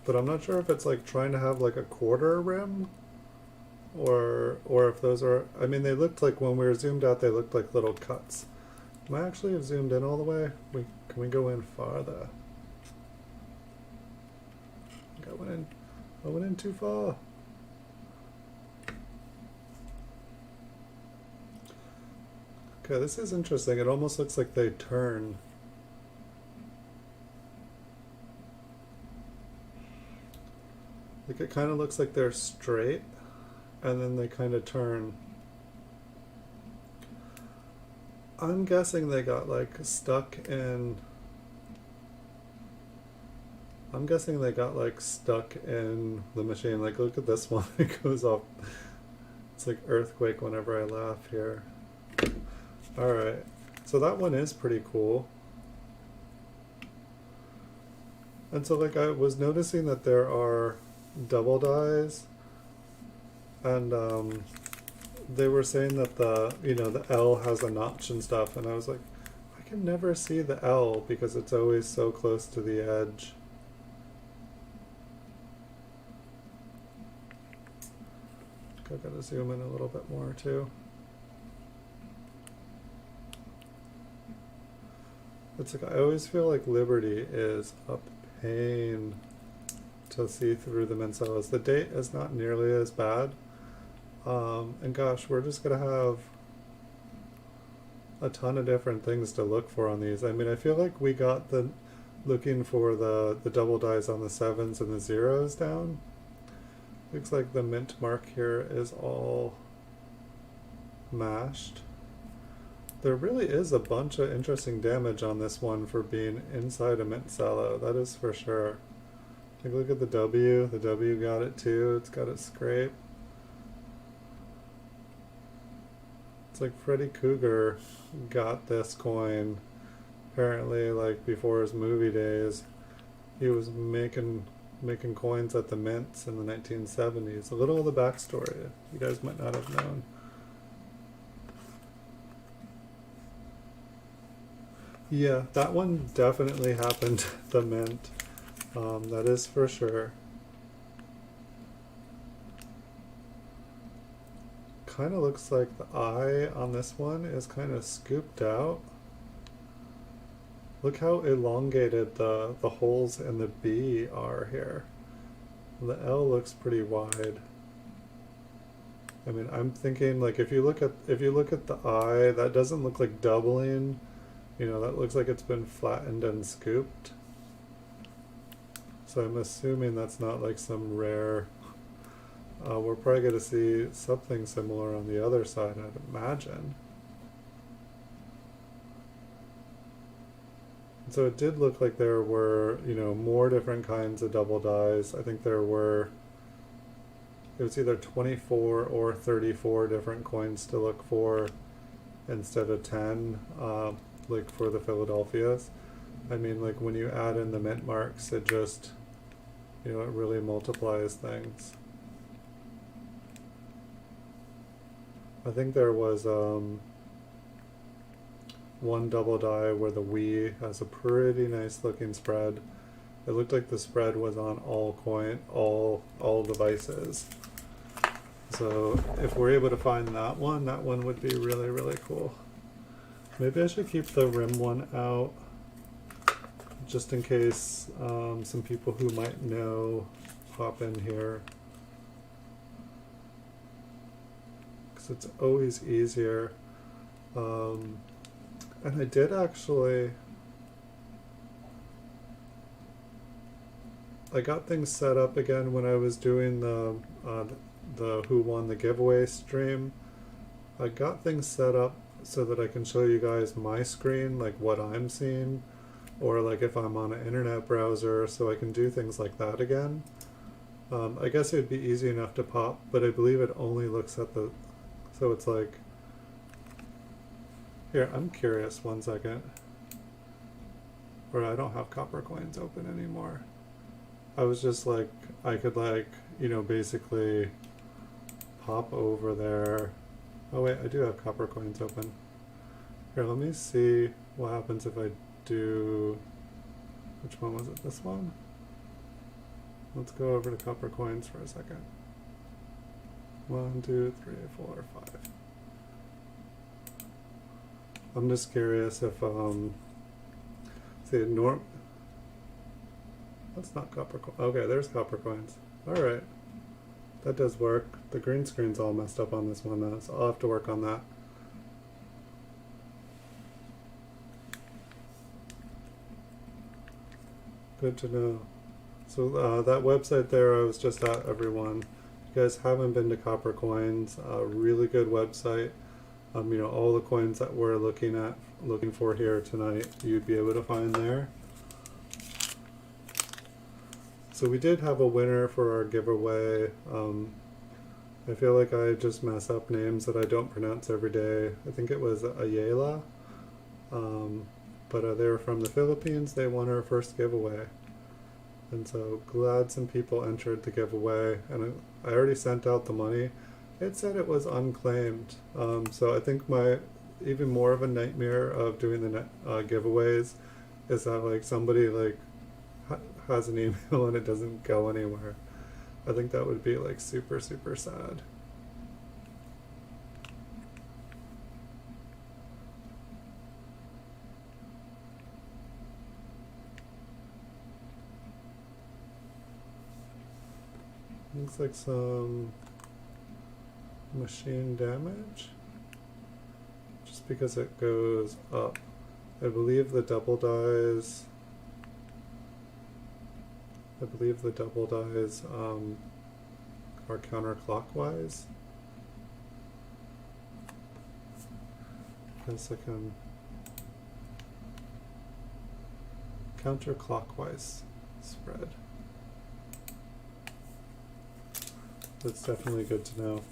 But I'm not sure if it's like trying to have like a quarter rim or if those are, I mean, they looked like when we were zoomed out, they looked like little cuts. Might actually have zoomed in all the way. Can we go in farther? I went in too far. Okay, this is interesting. It almost looks like they turn. Like it kind of looks like they're straight, and then they kind of turn. I'm guessing they got like stuck in. I'm guessing they got like stuck in the machine. Like look at this one, it goes off. It's like earthquake whenever I laugh here. Alright, so that one is pretty cool. And so like I was noticing that there are double dies, and they were saying that the L has a notch and stuff, and I was like, I can never see the L because it's always so close to the edge. I gotta zoom in a little bit more too. It's like I always feel like Liberty is a pain to see through the Mint Cellos. The date is not nearly as bad. And gosh, we're just gonna have a ton of different things to look for on these. I mean, I feel like we got the looking for the double dies on the 7s and the 0s down. Looks like the mint mark here is all mashed. There really is a bunch of interesting damage on this one for being inside a mint cello, that is for sure. Like look at the W got it too, it's got its scrape. It's like Freddy Krueger got this coin, apparently like before his movie days. He was making coins at the mints in the 1970s. A little of the backstory you guys might not have known. Yeah, that one definitely happened at the mint. That is for sure. Kind of looks like the eye on this one is kind of scooped out. Look how elongated the holes in the B are here. The L looks pretty wide. I mean, I'm thinking like if you look at the eye, that doesn't look like doubling. You know, that looks like it's been flattened and scooped. So I'm assuming that's not like some rare. We're probably going to see something similar on the other side, I'd imagine. So it did look like there were, more different kinds of double dies. I think it was either 24 or 34 different coins to look for instead of 10, like for the Philadelphias. I mean, like when you add in the mint marks, it just, it really multiplies things. I think there was one double die where the we has a pretty nice looking spread. It looked like the spread was on all devices. So if we're able to find that one would be really, really cool. Maybe I should keep the rim one out just in case some people who might know pop in here. Because it's always easier. And I did actually, I got things set up again when I was doing the Who Won the Giveaway stream. I got things set up so that I can show you guys my screen, like what I'm seeing, or like if I'm on an internet browser, so I can do things like that again. I guess it would be easy enough to pop, but I believe it only looks at the, so it's like, here, I'm curious, 1 second. Or I don't have copper coins open anymore. I was just like, I could like, basically pop over there. Oh wait, I do have copper coins open. Here, let me see what happens if I do, which one was it, this one? Let's go over to copper coins for a second. 1, 2, 3, 4, 5. I'm just curious if see that's not copper coin. Okay, there's copper coins. Alright. That does work. The green screen's all messed up on this one though, so I'll have to work on that. Good to know. So that website there I was just at, everyone. If you guys haven't been to Copper Coins, really good website. You know, all the coins that we're looking for here tonight, you'd be able to find there. So we did have a winner for our giveaway. I feel like I just mess up names that I don't pronounce every day. I think it was Ayala, but they were from the Philippines. They won our first giveaway. And so glad some people entered the giveaway, and I already sent out the money. It said it was unclaimed. So I think even more of a nightmare of doing the giveaways is that like somebody like has an email and it doesn't go anywhere. I think that would be like super, super sad. Looks like some machine damage, just because it goes up. I believe the double dies are counterclockwise. Guess I can counterclockwise spread. That's definitely good to know.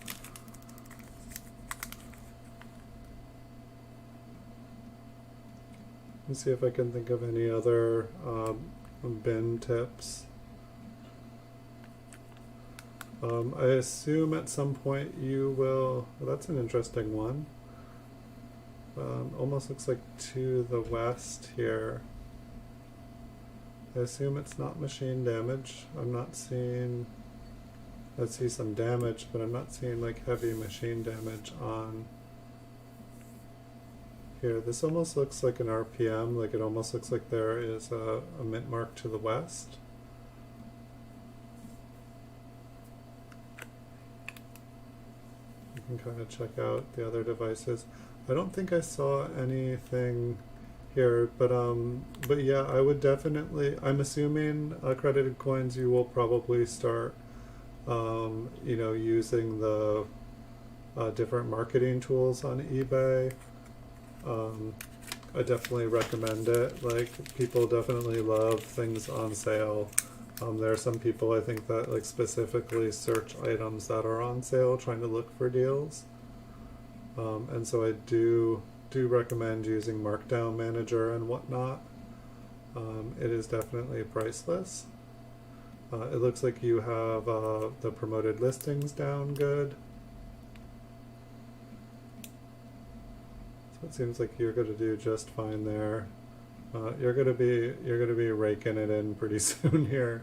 Let's see if I can think of any other bin tips. I assume at some point you will, well, that's an interesting one. Almost looks like to the west here. I assume it's not machine damage. I'm not seeing, I see some damage, but I'm not seeing like heavy machine damage on here. This almost looks like an RPM, like it almost looks like there is a mint mark to the west. You can kind of check out the other devices. I don't think I saw anything here, but yeah, I would definitely, I'm assuming accredited coins you will probably start you know, using the different marketing tools on eBay. I definitely recommend it. Like, people definitely love things on sale. There are some people I think that like specifically search items that are on sale trying to look for deals. And so I do recommend using Markdown Manager and whatnot. It is definitely priceless. It looks like you have the promoted listings down good. So it seems like you're going to do just fine there. You're going to be raking it in pretty soon here.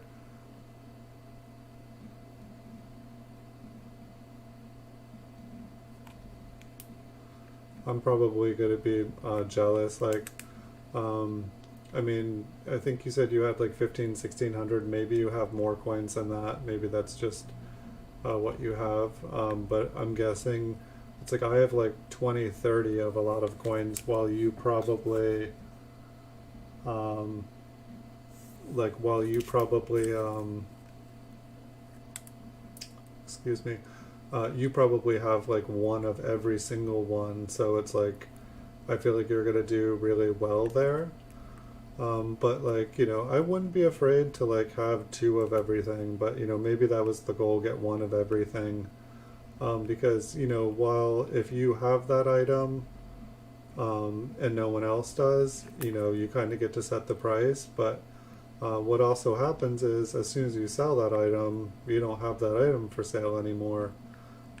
I'm probably going to be jealous. Like, I mean, I think you said you had like 1600. Maybe you have more coins than that. Maybe that's just what you have. But I'm guessing it's like I have like 20, 30 of a lot of coins, while you probably, excuse me, you probably have like one of every single one. So it's like, I feel like you're gonna do really well there. But like, you know, I wouldn't be afraid to like have two of everything, but you know, maybe that was the goal, get one of everything. Because, you know, while if you have that item, and no one else does, you know, you kind of get to set the price, but what also happens is as soon as you sell that item, you don't have that item for sale anymore.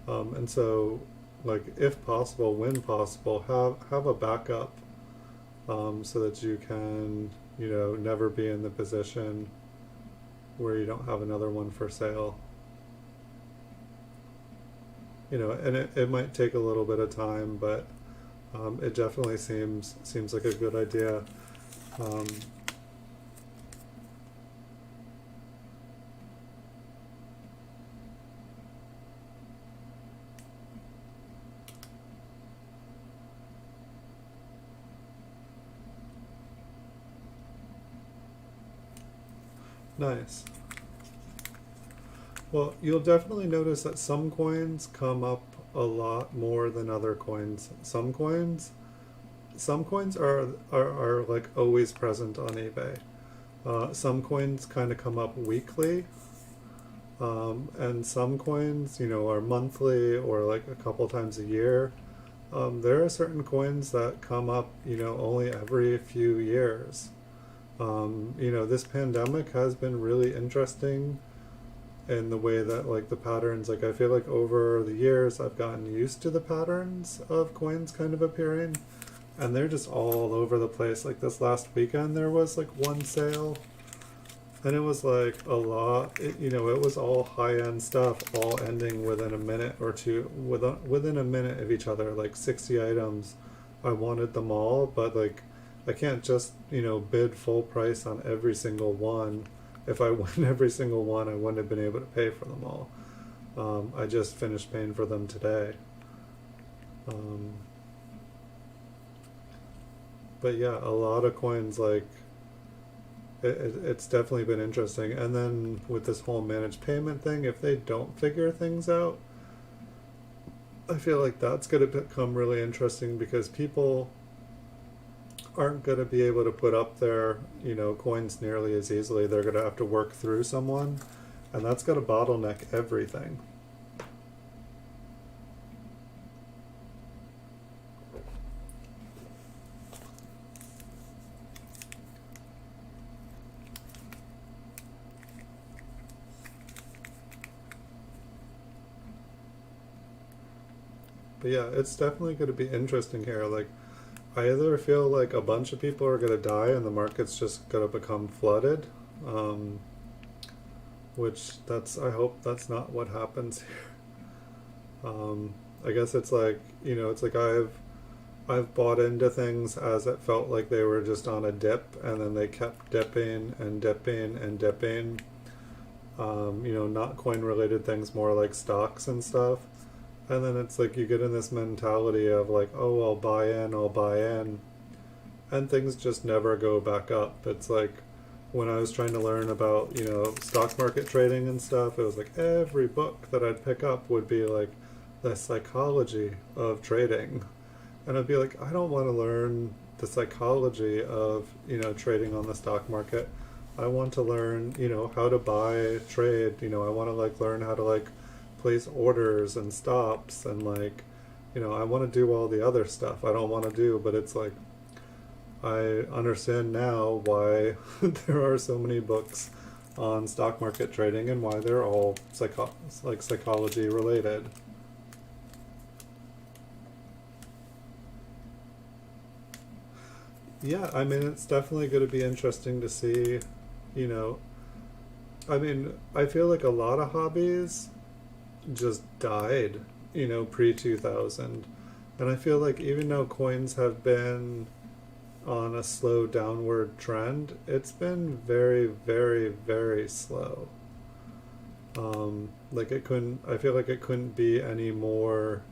And so, like, if possible, when possible, have a backup, so that you can, you know, never be in the position where you don't have another one for sale. and it might take a little bit of time, but it definitely seems like a good idea. Um, nice. Well, you'll definitely notice that some coins come up a lot more than other coins. Some coins are like always present on eBay. Some coins kind of come up weekly, and some coins, are monthly or like a couple times a year. There are certain coins that come up, only every few years. This pandemic has been really interesting in the way that like the patterns, like I feel like over the years I've gotten used to the patterns of coins kind of appearing, and they're just all over the place. Like this last weekend there was like one sale, and it was like a lot, it was all high-end stuff, all ending within a minute or two, within a minute of each other, like 60 items. I wanted them all, but like I can't just, bid full price on every single one. If I won every single one, I wouldn't have been able to pay for them all. I just finished paying for them today. Um, but yeah, a lot of coins, like, it's definitely been interesting. And then with this whole managed payment thing, if they don't figure things out, I feel like that's going to become really interesting, because people aren't going to be able to put up their, coins nearly as easily. They're going to have to work through someone, and that's going to bottleneck everything. But yeah, it's definitely going to be interesting here. Like, I either feel like a bunch of people are going to die and the market's just going to become flooded, um, which I hope that's not what happens here. I guess it's like, it's like I've bought into things as it felt like they were just on a dip, and then they kept dipping and dipping and dipping. Not coin related things, more like stocks and stuff. And then it's like you get in this mentality of like, oh, I'll buy in, and things just never go back up. It's like when I was trying to learn about, stock market trading and stuff, it was like every book that I'd pick up would be like the psychology of trading. And I'd be like, I don't want to learn the psychology of, trading on the stock market. I want to learn, how to buy, trade, I want to like learn how to like place orders and stops, and like, I want to do all the other stuff I don't want to do. But it's like, I understand now why there are so many books on stock market trading, and why they're all psychology related. Yeah, I mean, it's definitely going to be interesting to see, you know, I feel like a lot of hobbies just died, pre 2000. And I feel like even though coins have been on a slow downward trend, it's been very, very, very slow. I feel like it couldn't be any more,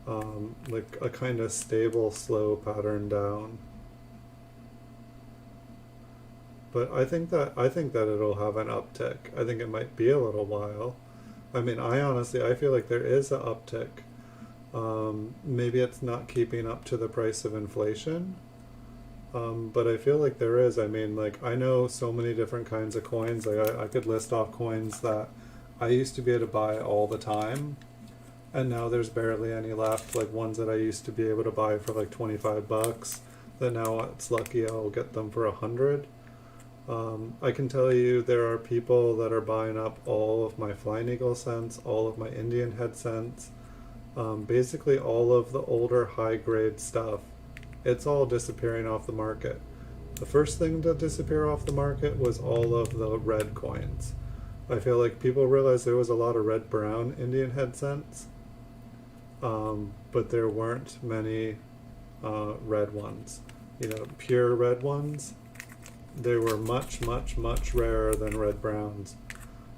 like a kind of stable, slow pattern down. But I think that it'll have an uptick. I think it might be a little while. I feel like there is an uptick. Maybe it's not keeping up to the price of inflation, but I feel like there is. I know so many different kinds of coins. Like I could list off coins that I used to be able to buy all the time, and now there's barely any left. Like ones that I used to be able to buy for like $25, that now it's lucky I'll get them for 100. I can tell you there are people that are buying up all of my Flying Eagle cents, all of my Indian head cents, basically all of the older high grade stuff. It's all disappearing off the market. The first thing to disappear off the market was all of the red coins. I feel like people realized there was a lot of red brown Indian head cents, but there weren't many red ones. You know, pure red ones. They were much, much, much rarer than red browns.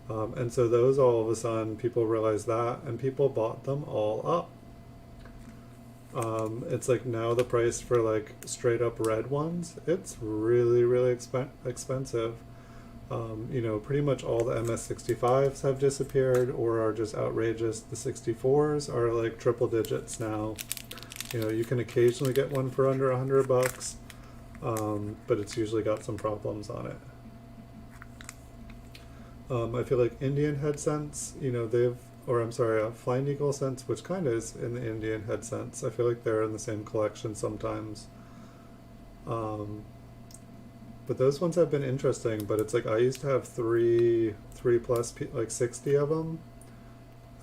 And so those, all of a sudden, people realized that, and people bought them all up. It's like now the price for like straight up red ones, it's really, really expensive. You know, pretty much all the MS65s have disappeared or are just outrageous. The 64s are like triple digits now. You know, you can occasionally get one for under $100, but it's usually got some problems on it. I feel like Indian head cents, you know, Flying Eagle cents, which kind of is in the Indian head cents. I feel like they're in the same collection sometimes. But those ones have been interesting, but it's like I used to have three plus, like 60 of them.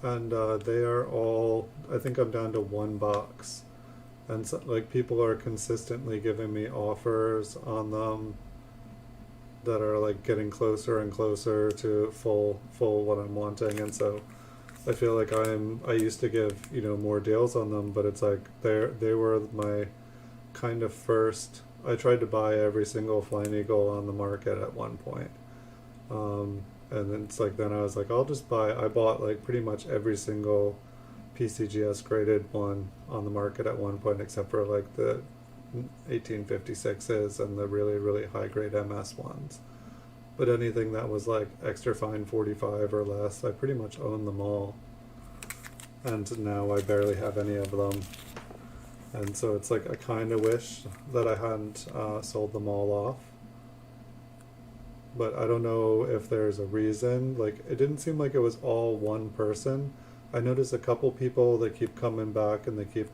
And they are all, I think I'm down to one box. And so, like, people are consistently giving me offers on them that are like getting closer and closer to full what I'm wanting. And so I feel like I used to give, you know, more deals on them, but it's like they were my kind of first. I tried to buy every single Flying Eagle on the market at one point. And then it's like, then I was like, I bought like pretty much every single PCGS graded one on the market at one point, except for like the 1856s and the really, really high grade MS ones. But anything that was like extra fine 45 or less, I pretty much own them all. And now I barely have any of them. And so it's like I kind of wish that I hadn't sold them all off. But I don't know if there's a reason. Like, it didn't seem like it was all one person. I noticed a couple people that keep coming back and they keep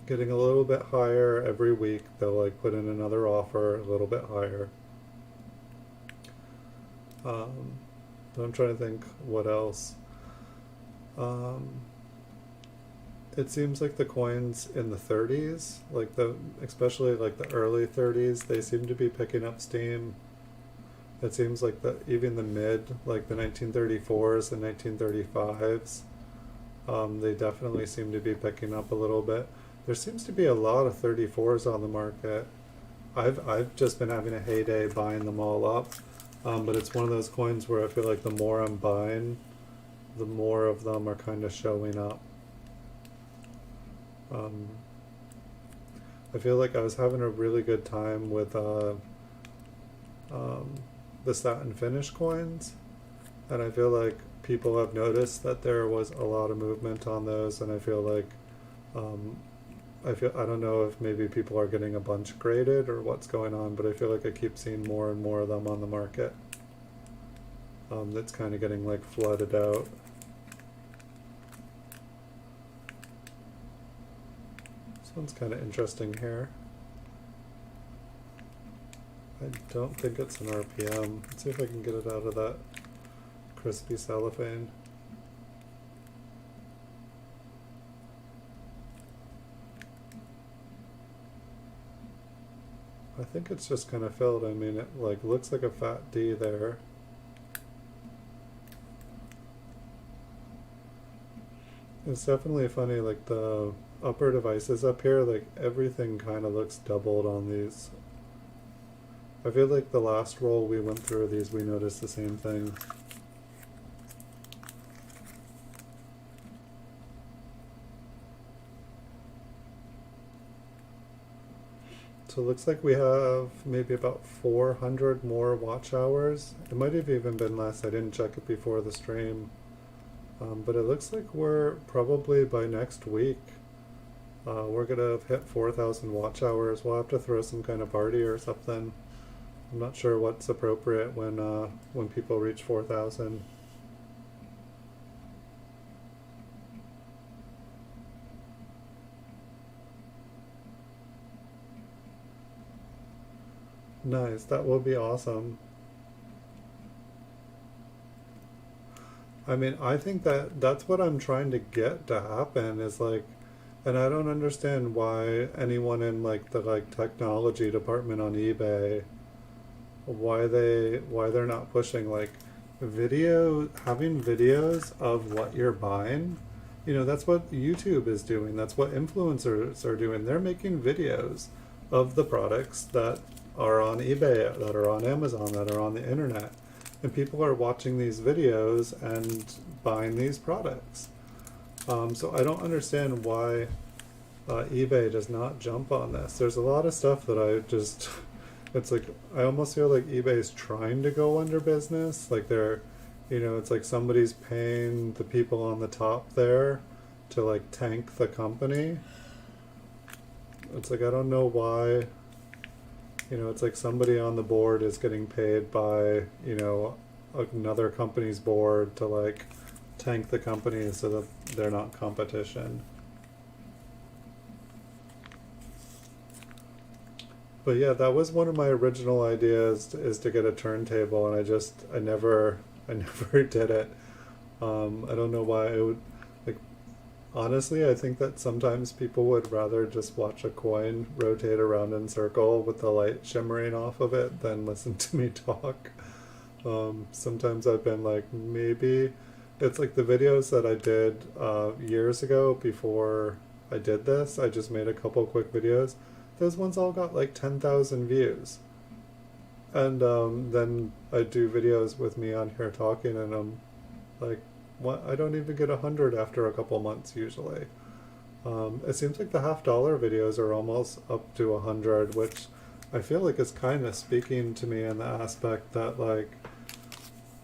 getting a little bit higher every week. They'll like put in another offer a little bit higher. But I'm trying to think what else. It seems like the coins in the 30s, like especially like the early 30s, they seem to be picking up steam. It seems like even the mid, like the 1934s and 1935s, they definitely seem to be picking up a little bit. There seems to be a lot of 34s on the market. I've just been having a heyday buying them all up, but it's one of those coins where I feel like the more I'm buying, the more of them are kind of showing up. I feel like I was having a really good time with the satin finish coins, and I feel like people have noticed that there was a lot of movement on those, and I feel like I don't know if maybe people are getting a bunch graded or what's going on, but I feel like I keep seeing more and more of them on the market. That's kind of getting like flooded out. This one's kind of interesting here. I don't think it's an RPM. Let's see if I can get it out of that crispy cellophane. I think it's just kind of filled. I mean, it like looks like a fat D there. It's definitely funny, like the upper devices up here, like everything kind of looks doubled on these. I feel like the last roll we went through these, we noticed the same thing. So it looks like we have maybe about 400 more watch hours. It might have even been less. I didn't check it before the stream. But it looks like we're probably by next week, we're going to hit 4,000 watch hours. We'll have to throw some kind of party or something. I'm not sure what's appropriate when people reach 4,000. Nice, that would be awesome. I mean, I think that's what I'm trying to get to happen is like, and I don't understand why anyone in like the like technology department on eBay, why they're not pushing like having videos of what you're buying You know, that's what YouTube is doing. That's what influencers are doing. They're making videos of the products that are on eBay, that are on Amazon, that are on the internet. And people are watching these videos and buying these products. So I don't understand why eBay does not jump on this. There's a lot of stuff that I just, it's like, I almost feel like eBay's trying to go under business. Like they're, you know, it's like somebody's paying the people on the top there to like tank the company. It's like, I don't know why, you know, it's like somebody on the board is getting paid by, you know, another company's board to like tank the company so that they're not competition. But yeah, that was one of my original ideas, is to get a turntable, and I never did it. I don't know why. It would, like, honestly, I think that sometimes people would rather just watch a coin rotate around in circle with the light shimmering off of it than listen to me talk. Sometimes I've been like, maybe it's like the videos that I did years ago before I did this. I just made a couple quick videos. Those ones all got like 10,000 views. And then I do videos with me on here talking, and I'm like, what? I don't even get 100 after a couple months usually. It seems like the $50 videos are almost up to 100, which I feel like is kind of speaking to me in the aspect that, like,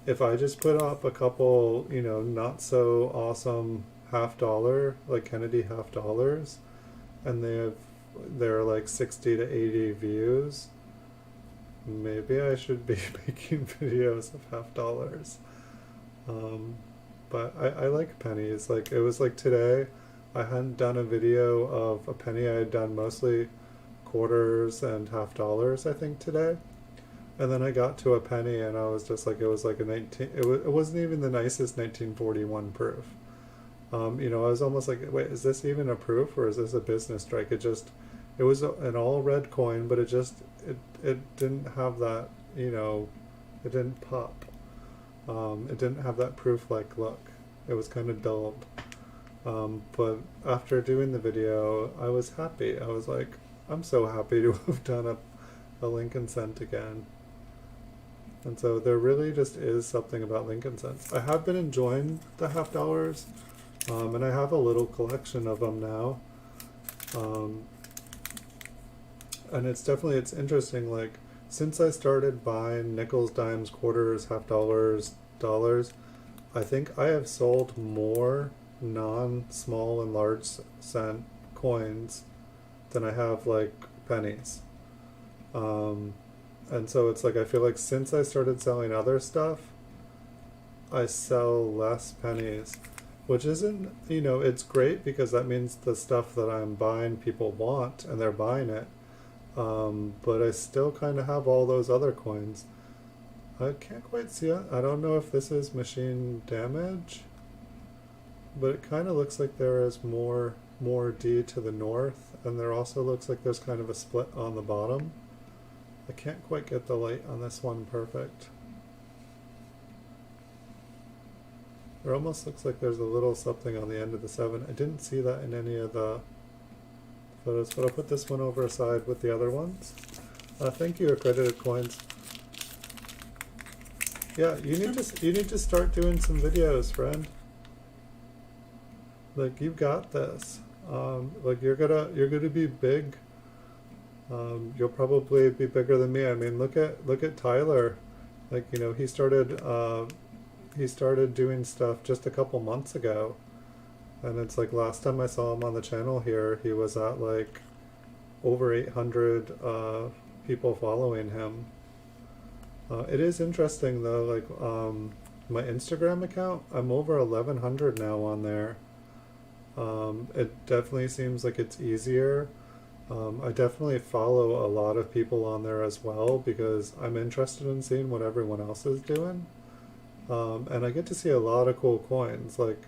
if I just put up a couple, you know, not so awesome $50, like Kennedy $50, and they're like 60 to 80 views, maybe I should be making videos of $50. But I like pennies. Like, it was like today, I hadn't done a video of a penny. I had done mostly quarters and $50, I think, today. And then I got to a penny, and I was just like, it was like it wasn't even the nicest 1941 proof. You know, I was almost like, wait, is this even a proof, or is this a business strike? It was an all red coin, but it didn't have that, you know, it didn't pop. It didn't have that proof-like look. It was kind of dulled. But after doing the video, I was happy. I was like, I'm so happy to have done a Lincoln cent again. And so there really just is something about Lincoln cents. I have been enjoying the $50, and I have a little collection of them now. And it's interesting, like, since I started buying nickels, dimes, quarters, $50, dollars, I think I have sold more non-small and large cent coins than I have, like, pennies. And so it's like, I feel like since I started selling other stuff, I sell less pennies, which isn't, you know, it's great because that means the stuff that I'm buying people want and they're buying it. But I still kind of have all those other coins. I can't quite see it. I don't know if this is machine damage, but it kind of looks like there is more D to the north, and there also looks like there's kind of a split on the bottom. I can't quite get the light on this one perfect. There almost looks like there's a little something on the end of the 7. I didn't see that in any of the photos, but I'll put this one over aside with the other ones. Thank you, Accredited Coins. Yeah, you need to start doing some videos, friend. Like, you've got this. Like, you're gonna be big. You'll probably be bigger than me. I mean, look at Tyler. Like, you know, he started doing stuff just a couple months ago, and it's like, last time I saw him on the channel here, he was at like over 800 people following him. It is interesting though, like, my Instagram account, I'm over 1100 now on there. It definitely seems like it's easier. I definitely follow a lot of people on there as well because I'm interested in seeing what everyone else is doing. And I get to see a lot of cool coins. Like,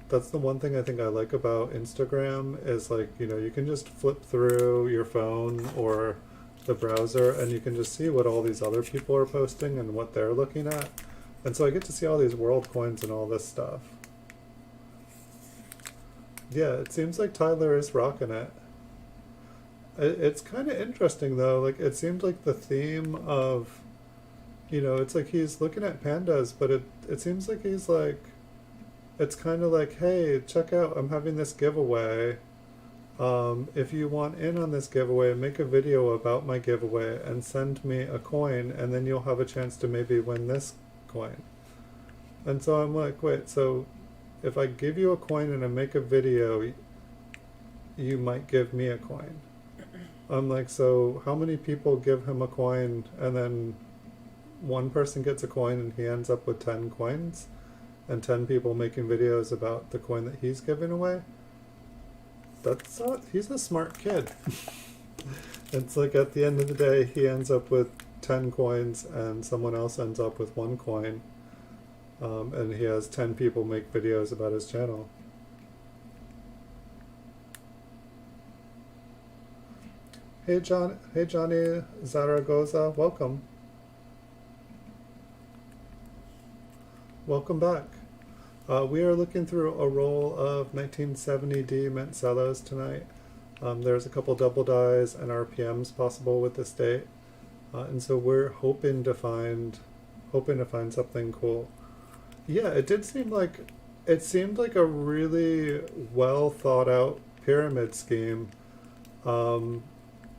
that's the one thing I think I like about Instagram is, like, you know, you can just flip through your phone or the browser and you can just see what all these other people are posting and what they're looking at. And so I get to see all these world coins and all this stuff. Yeah, it seems like Tyler is rocking it. It's kind of interesting though. Like it seems like the theme of, it's like he's looking at pandas, but it seems like he's like, it's kind of like, hey, check out, I'm having this giveaway. If you want in on this giveaway, make a video about my giveaway and send me a coin, and then you'll have a chance to maybe win this coin. And so I'm like, wait, so if I give you a coin and I make a video, you might give me a coin. I'm like, so how many people give him a coin and then one person gets a coin and he ends up with 10 coins and 10 people making videos about the coin that he's giving away? That's not, he's a smart kid. It's like at the end of the day, he ends up with 10 coins and someone else ends up with 1 coin. And he has 10 people make videos about his channel. Hey Johnny Zaragoza, welcome. Welcome back. We are looking through a roll of 1970 D Mint Cellos tonight. There's a couple double dies and RPMs possible with this date, and so we're hoping to find something cool. Yeah, it seemed like a really well thought out pyramid scheme.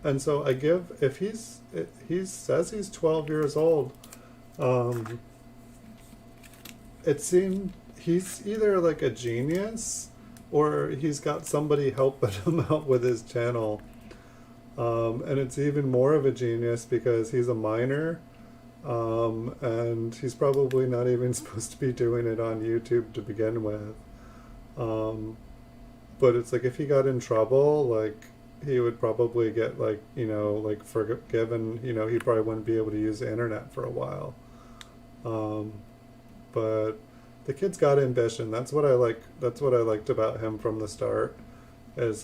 And so he says he's 12 years old. It seemed he's either like a genius or he's got somebody helping him out with his channel. And it's even more of a genius because he's a minor. And he's probably not even supposed to be doing it on YouTube to begin with. But it's like if he got in trouble, like he would probably get like forgiven. He probably wouldn't be able to use the internet for a while. But the kid's got ambition. That's what I liked about him from the start. Is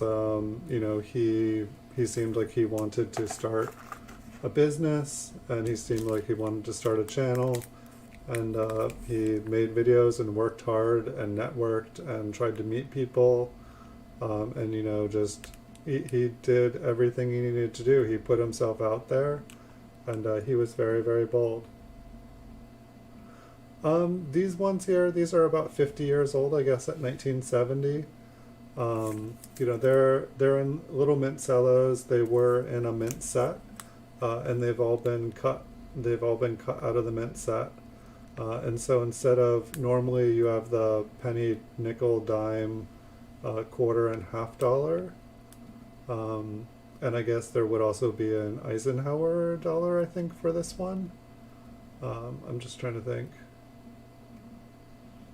he seemed like he wanted to start a business, and he seemed like he wanted to start a channel, and he made videos and worked hard and networked and tried to meet people, and he did everything he needed to do. He put himself out there, and he was very, very bold. These ones here, these are about 50 years old, I guess, at 1970. They're in little mint cellos. They were in a mint set, and they've all been cut out of the mint set. And so instead of, normally you have the penny, nickel, dime, quarter, and $50. And I guess there would also be an Eisenhower dollar, I think, for this one. I'm just trying to think.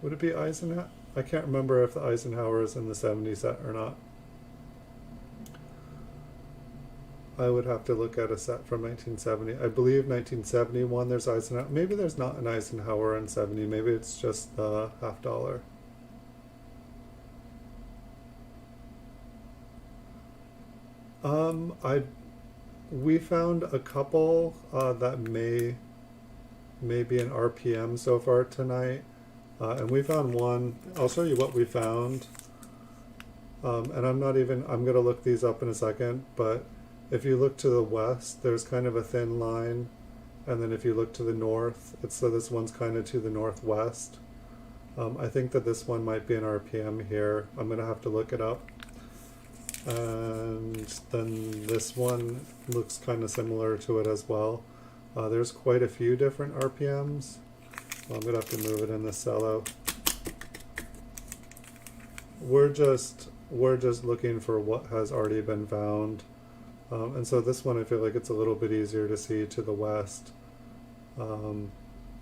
Would it be Eisenhower? I can't remember if the Eisenhower is in the 70 set or not. I would have to look at a set from 1970. I believe 1971 there's Eisenhower. Maybe there's not an Eisenhower in 70. Maybe it's just the $50. We found a couple that may be an RPM so far tonight. And we found one. I'll show you what we found. And I'm going to look these up in a second, but if you look to the west, there's kind of a thin line. And then if you look to the north, so this one's kind of to the northwest. I think that this one might be an RPM here. I'm going to have to look it up. And then this one looks kind of similar to it as well. There's quite a few different RPMs. I'm going to have to move it in the cello. We're just looking for what has already been found. And so this one, I feel like it's a little bit easier to see to the west.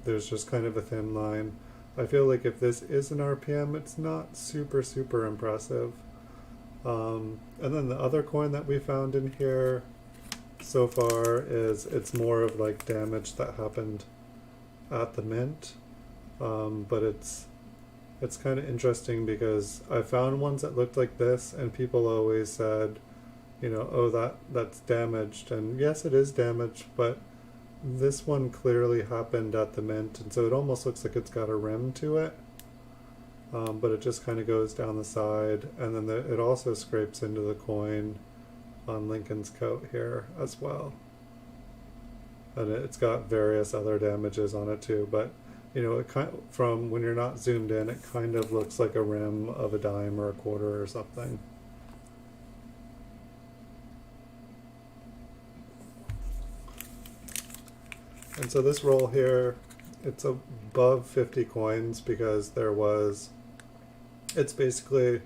There's just kind of a thin line. I feel like if this is an RPM, it's not super, super impressive. And then the other coin that we found in here so far it's more of like damage that happened at the mint. But it's kind of interesting because I found ones that looked like this, and people always said, oh, that's damaged. And yes, it is damaged, but this one clearly happened at the mint, and so it almost looks like it's got a rim to it. but it just kind of goes down the side, and then it also scrapes into the coin on Lincoln's coat here as well. And it's got various other damages on it too, but you know, it kind of, from when you're not zoomed in, it kind of looks like a rim of a dime or a quarter or something. And so this roll here, it's above 50 coins because it's basically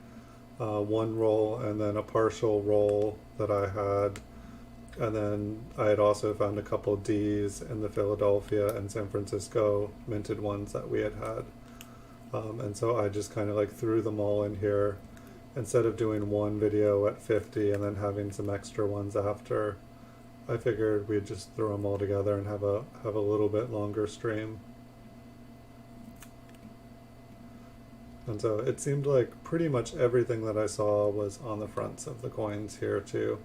one roll and then a partial roll that I had. And then I had also found a couple D's in the Philadelphia and San Francisco minted ones that we had. And so I just kind of like threw them all in here instead of doing one video at 50 and then having some extra ones after. I figured we'd just throw them all together and have a little bit longer stream. And so it seemed like pretty much everything that I saw was on the fronts of the coins here too.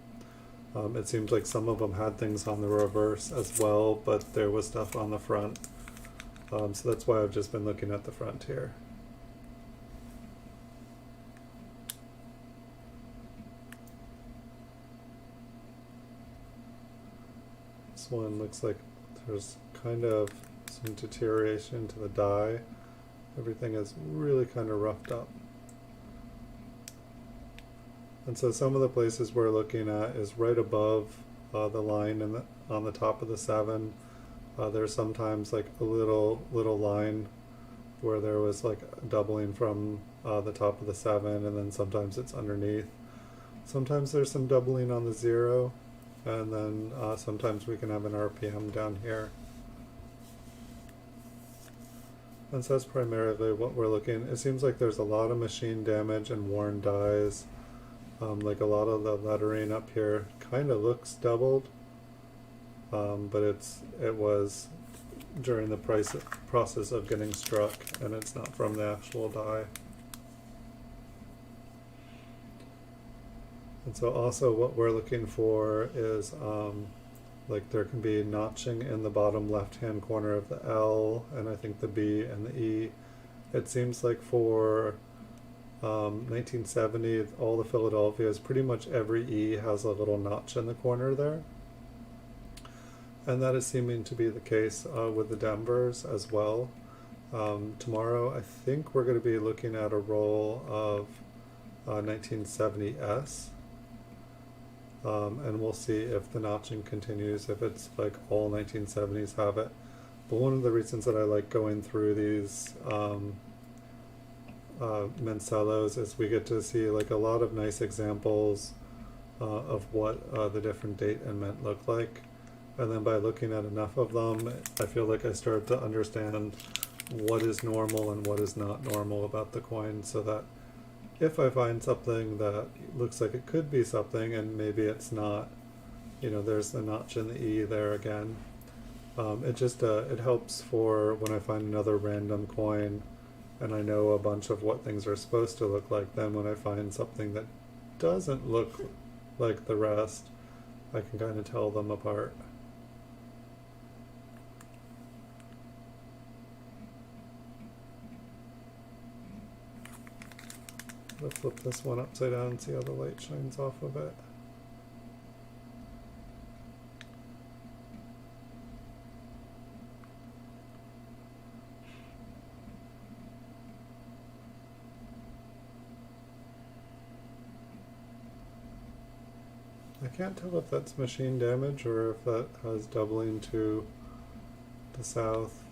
It seems like some of them had things on the reverse as well, but there was stuff on the front. So that's why I've just been looking at the front here. This one looks like there's kind of some deterioration to the die. Everything is really kind of roughed up. And so some of the places we're looking at is right above the line on the top of the 7. There's sometimes like a little line where there was like doubling from the top of the 7, and then sometimes it's underneath. Sometimes there's some doubling on the 0, and then sometimes we can have an RPM down here. And so that's primarily what we're looking. It seems like there's a lot of machine damage and worn dies. Like a lot of the lettering up here kind of looks doubled, but it was during the process of getting struck, and it's not from the actual die. And so also what we're looking for is like there can be notching in the bottom left hand corner of the L, and I think the B and the E. It seems like for 1970, all the Philadelphias, pretty much every E has a little notch in the corner there. And that is seeming to be the case with the Denvers as well. Tomorrow, I think we're going to be looking at a roll of 1970S. And we'll see if the notching continues, if it's like all 1970s have it. But one of the reasons that I like going through these Mint Cellos is we get to see like a lot of nice examples of what the different date and mint look like, and then by looking at enough of them, I feel like I start to understand what is normal and what is not normal about the coin, so that if I find something that looks like it could be something and maybe it's not, you know, there's the notch in the E there again. It just it helps for when I find another random coin and I know a bunch of what things are supposed to look like. Then when I find something that doesn't look like the rest, I can kind of tell them apart. I'll flip this one upside down and see how the light shines off of it. I can't tell if that's machine damage or if that has doubling to the south.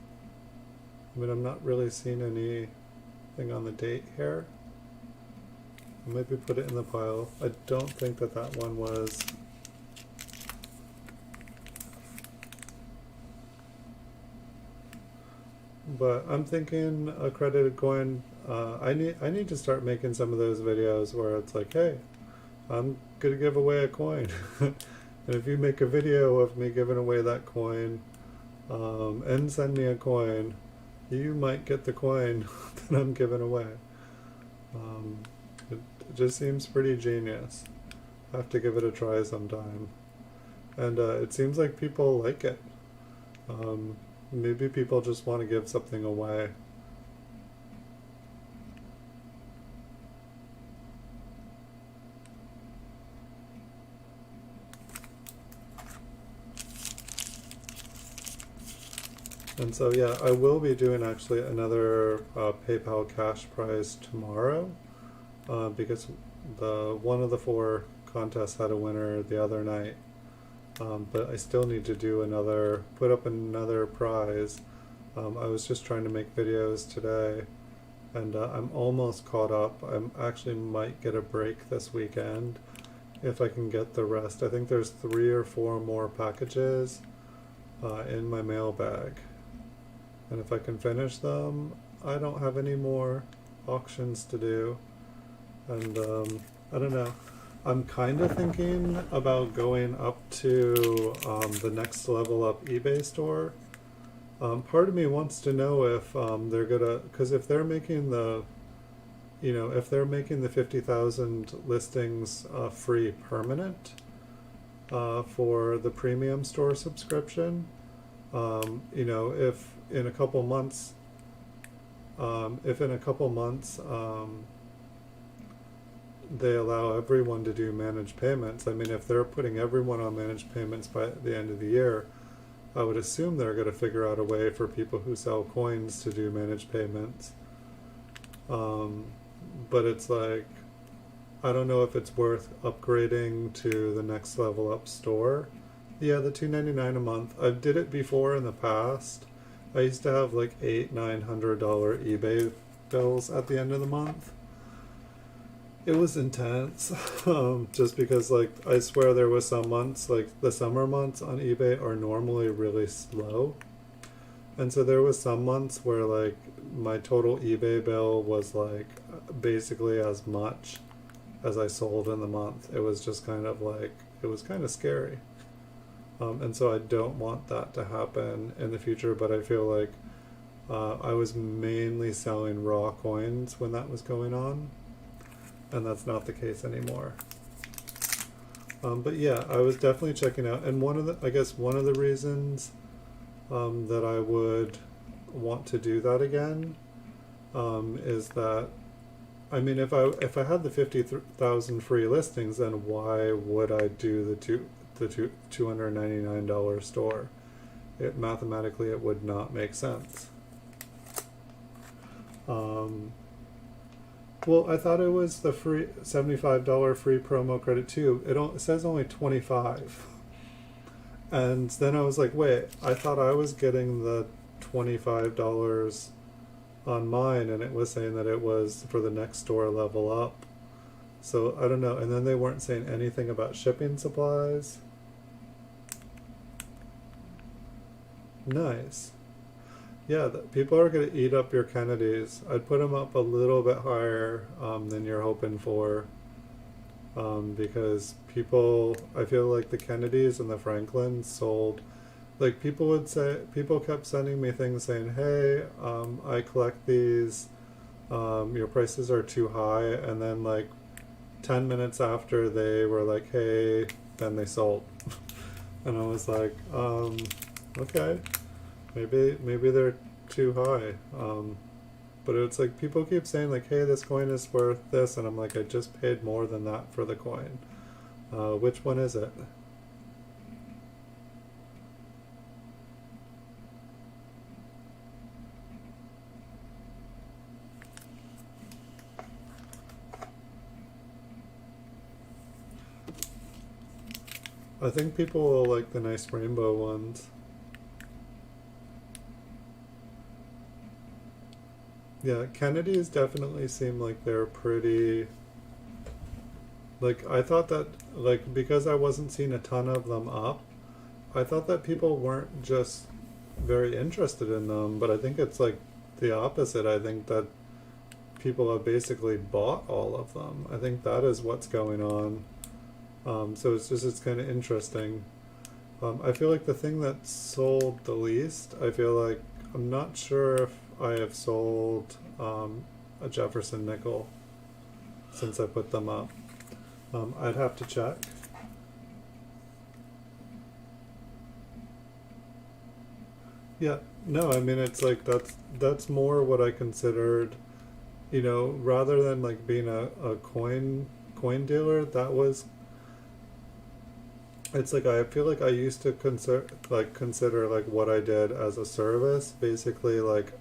I mean, I'm not really seeing anything on the date here. I'll maybe put it in the pile. I don't think that that one was. But I'm thinking a credited coin. I need to start making some of those videos where it's like, hey, I'm gonna give away a coin, and if you make a video of me giving away that coin, and send me a coin, you might get the coin that I'm giving away. It just seems pretty genius. I have to give it a try sometime, and it seems like people like it. Maybe people just want to give something away. And so yeah, I will be doing actually another PayPal cash prize tomorrow, because the one of the 4 contests had a winner the other night. But I still need to do put up another prize. I was just trying to make videos today, and I'm almost caught up. I actually might get a break this weekend if I can get the rest. I think there's 3 or 4 more packages in my mailbag. And if I can finish them, I don't have any more auctions to do. And I don't know. I'm kind of thinking about going up to the Next Level Up eBay store. Part of me wants to know if they're gonna, because if they're making the, if they're making the 50,000 listings free permanent for the premium store subscription, if in a couple months, they allow everyone to do managed payments. I mean, if they're putting everyone on managed payments by the end of the year, I would assume they're going to figure out a way for people who sell coins to do managed payments. But it's like, I don't know if it's worth upgrading to the Next Level Up store. Yeah, the $2.99 a month. I did it before in the past. I used to have like $800-900 eBay bills at the end of the month. It was intense, just because like I swear there was some months, like the summer months on eBay are normally really slow, and so there was some months where like my total eBay bill was like basically as much as I sold in the month. It was just kind of like, it was kind of scary, and so I don't want that to happen in the future. But I feel like I was mainly selling raw coins when that was going on, and that's not the case anymore. But yeah, I was definitely checking out, and one of the reasons that I would want to do that again is that, I mean, if I had the 50,000 free listings, then why would I do the $299 store? Mathematically, it would not make sense. Well, I thought it was the free $75 free promo credit too. It says only 25. And then I was like, wait, I thought I was getting the $25 on mine, and it was saying that it was for the next store level up. So I don't know. And then they weren't saying anything about shipping supplies. Nice. Yeah, people are going to eat up your Kennedys. I'd put them up a little bit higher than you're hoping for, because I feel like the Kennedys and the Franklins sold, like people kept sending me things saying, hey, I collect these, your prices are too high, and then like 10 minutes after they were like, hey, then they sold. And I was like, okay. Maybe they're too high, but it's like people keep saying like, hey, this coin is worth this, and I'm like, I just paid more than that for the coin. Which one is it? I think people will like the nice rainbow ones. Yeah, Kennedys definitely seem like they're pretty, like I thought that, like, because I wasn't seeing a ton of them up, I thought that people weren't just very interested in them, but I think it's like the opposite. I think that people have basically bought all of them. I think that is what's going on. So it's kind of interesting. I feel like the thing that sold the least, I feel like, I'm not sure if I have sold a Jefferson nickel since I put them up. I'd have to check. Yeah, no, I mean, it's like that's more what I considered, rather than like being a coin dealer. That was it's like I feel like I used to consider like what I did as a service. Basically, like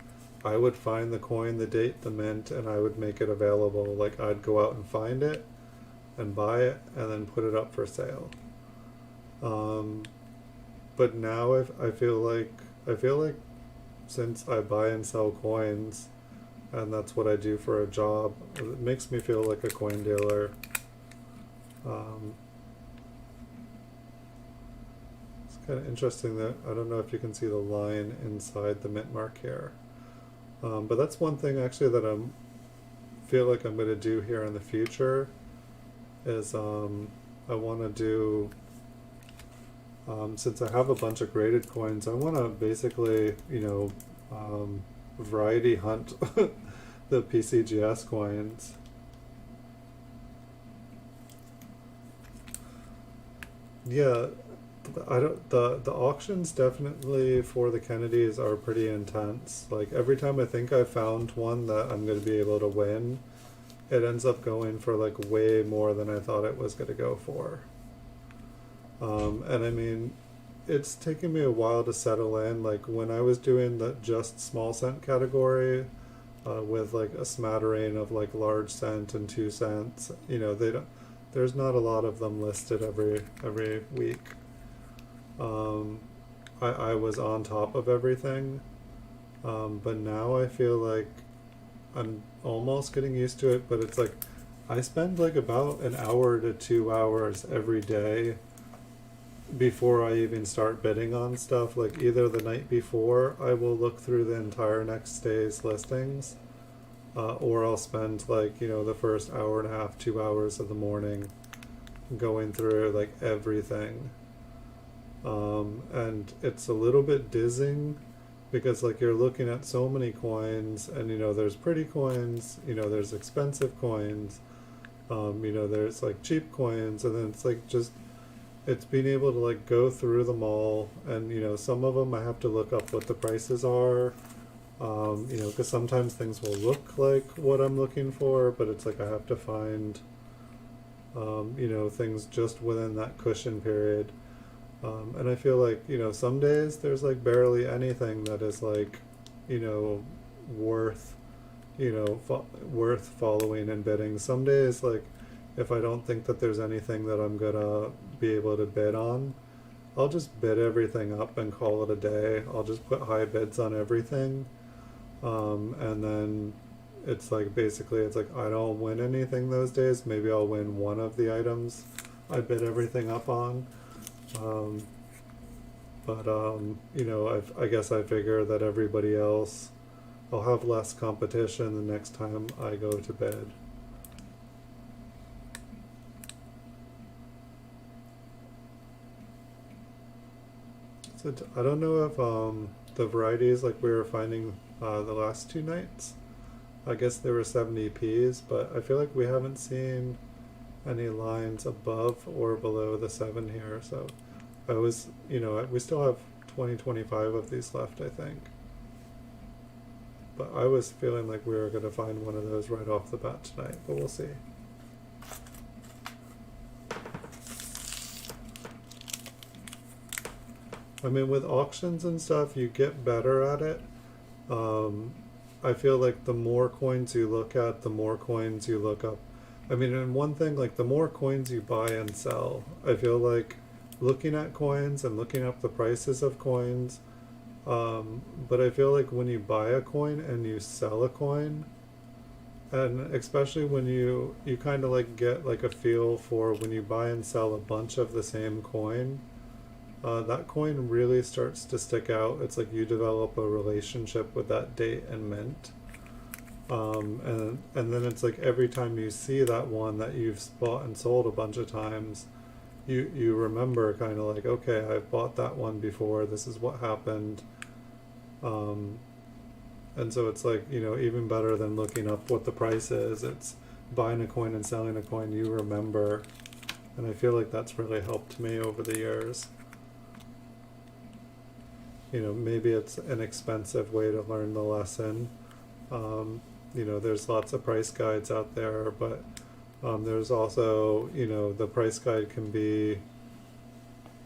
I would find the coin, the date, the mint, and I would make it available. Like I'd go out and find it and buy it and then put it up for sale. Um, but now I feel like since I buy and sell coins, and that's what I do for a job, it makes me feel like a coin dealer. Um, it's kind of interesting that I don't know if you can see the line inside the mint mark here. But that's one thing actually that I'm feel like I'm going to do here in the future is I want to do since I have a bunch of graded coins, I want to basically variety hunt the PCGS coins. Yeah, I don't the auctions definitely for the Kennedys are pretty intense. Like every time I think I found one that I'm going to be able to win, it ends up going for like way more than I thought it was going to go for. And I mean, it's taken me a while to settle in. Like when I was doing the just small cent category, with like a smattering of like large cent and 2 cents, they don't. There's not a lot of them listed every week. Um, I was on top of everything, but now I feel like I'm almost getting used to it. But it's like I spend like about an hour to 2 hours every day before I even start bidding on stuff. Like either the night before I will look through the entire next day's listings, or I'll spend like the first hour and a half, 2 hours of the morning going through like everything. And it's a little bit dizzying because like you're looking at so many coins, and there's pretty coins, there's expensive coins, there's like cheap coins, and then it's like just it's being able to like go through them all, and some of them I have to look up what the prices are, because sometimes things will look like what I'm looking for, but it's like I have to find things just within that cushion period. And I feel like some days there's like barely anything that is like worth worth following and bidding. Some days, like if I don't think that there's anything that I'm gonna be able to bid on, I'll just bid everything up and call it a day. I'll just put high bids on everything, and then it's like basically it's like I don't win anything those days. Maybe I'll win one of the items I bid everything up on. um, but I guess I figure that everybody else, I'll have less competition the next time I go to bid. So I don't know if the varieties like we were finding the last 2 nights, I guess there were 70Ps, but I feel like we haven't seen any lines above or below the 7 here. So I was, we still have 25 of these left, I think. But I was feeling like we were going to find one of those right off the bat tonight, but we'll see. I mean, with auctions and stuff, you get better at it. I feel like the more coins you look at, the more coins you look up. I mean, and one thing, like the more coins you buy and sell, I feel like looking at coins and looking up the prices of coins. But I feel like when you buy a coin and you sell a coin, and especially when you kind of like get like a feel for when you buy and sell a bunch of the same coin, that coin really starts to stick out. It's like you develop a relationship with that date and mint. And then it's like every time you see that one that you've bought and sold a bunch of times, you remember kind of like, okay, I've bought that one before, this is what happened. And so it's like, even better than looking up what the price is, it's buying a coin and selling a coin you remember. And I feel like that's really helped me over the years. Maybe it's an expensive way to learn the lesson. There's lots of price guides out there, but there's also, the price guide can be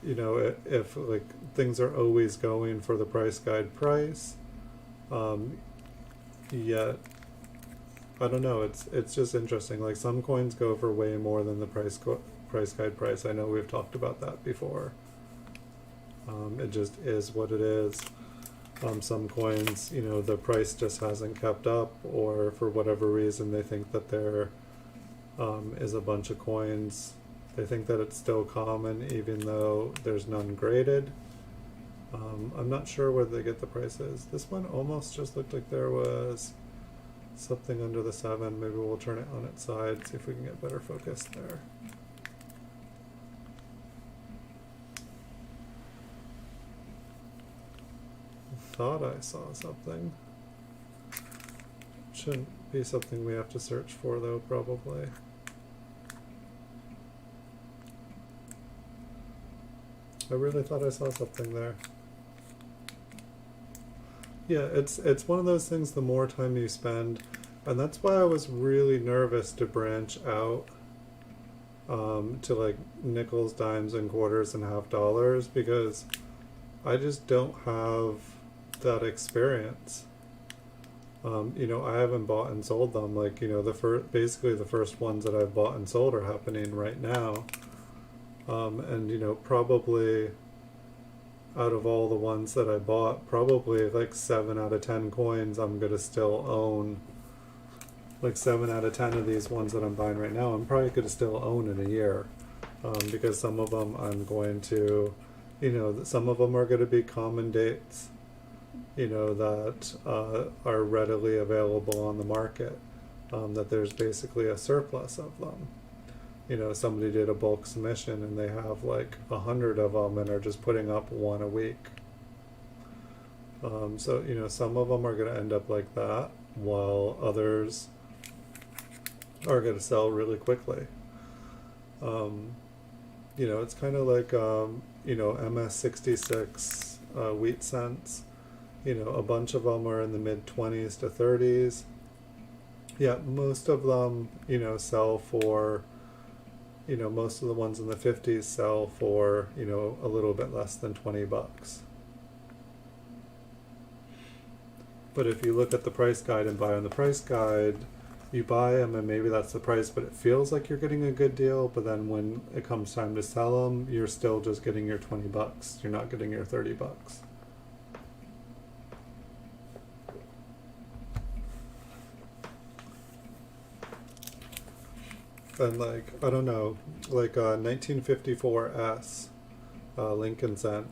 you know, if like things are always going for the price guide price, yet I don't know, it's just interesting. Like some coins go for way more than the price guide price. I know we've talked about that before. It just is what it is. Some coins, you know, the price just hasn't kept up, or for whatever reason they think that there is a bunch of coins. They think that it's still common even though there's none graded. I'm not sure where they get the prices. This one almost just looked like there was something under the 7. Maybe we'll turn it on its side, see if we can get better focus there. Thought I saw something. Shouldn't be something we have to search for though, probably. I really thought I saw something there. Yeah, it's one of those things, the more time you spend, and that's why I was really nervous to branch out to like nickels, dimes, and quarters and half dollars, because I just don't have that experience. You know, I haven't bought and sold them. Like, you know, basically the first ones that I've bought and sold are happening right now. And you know, probably out of all the ones that I bought, probably like 7 out of 10 coins I'm gonna still own. Like 7 out of 10 of these ones that I'm buying right now, I'm probably gonna still own in a year, because some of them I'm going to, you know, some of them are going to be common dates, you know, that are readily available on the market, that there's basically a surplus of them. You know, somebody did a bulk submission and they have like 100 of them and are just putting up one a week. So, you know, some of them are going to end up like that, while others are going to sell really quickly. You know, it's kind of like, you know, MS66 wheat cents. You know, a bunch of them are in the mid 20s to 30s. Yeah, most of them, you know, sell for, you know, most of the ones in the 50s sell for, you know, a little bit less than 20 bucks. But if you look at the price guide and buy on the price guide, you buy them and maybe that's the price, but it feels like you're getting a good deal. But then when it comes time to sell them, you're still just getting your 20 bucks. You're not getting your 30 bucks. And like, I don't know, like 1954S Lincoln cent,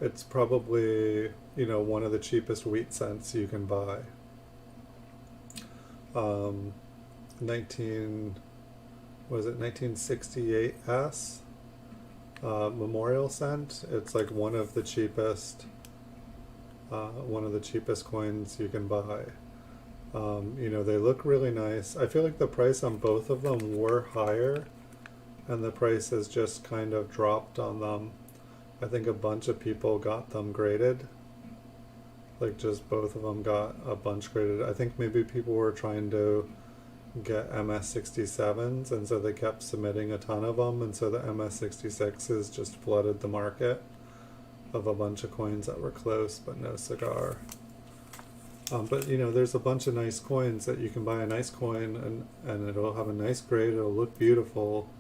it's probably, you know, one of the cheapest wheat cents you can buy. 1968S Memorial cent, it's like one of the cheapest coins you can buy. You know, they look really nice. I feel like the price on both of them were higher, and the price has just kind of dropped on them. I think a bunch of people got them graded. Like, just both of them got a bunch graded. I think maybe people were trying to get MS67s, and so they kept submitting a ton of them, and so the MS66s just flooded the market of a bunch of coins that were close but no cigar. But you know, there's a bunch of nice coins that you can buy a nice coin and it'll have a nice grade, it'll look beautiful,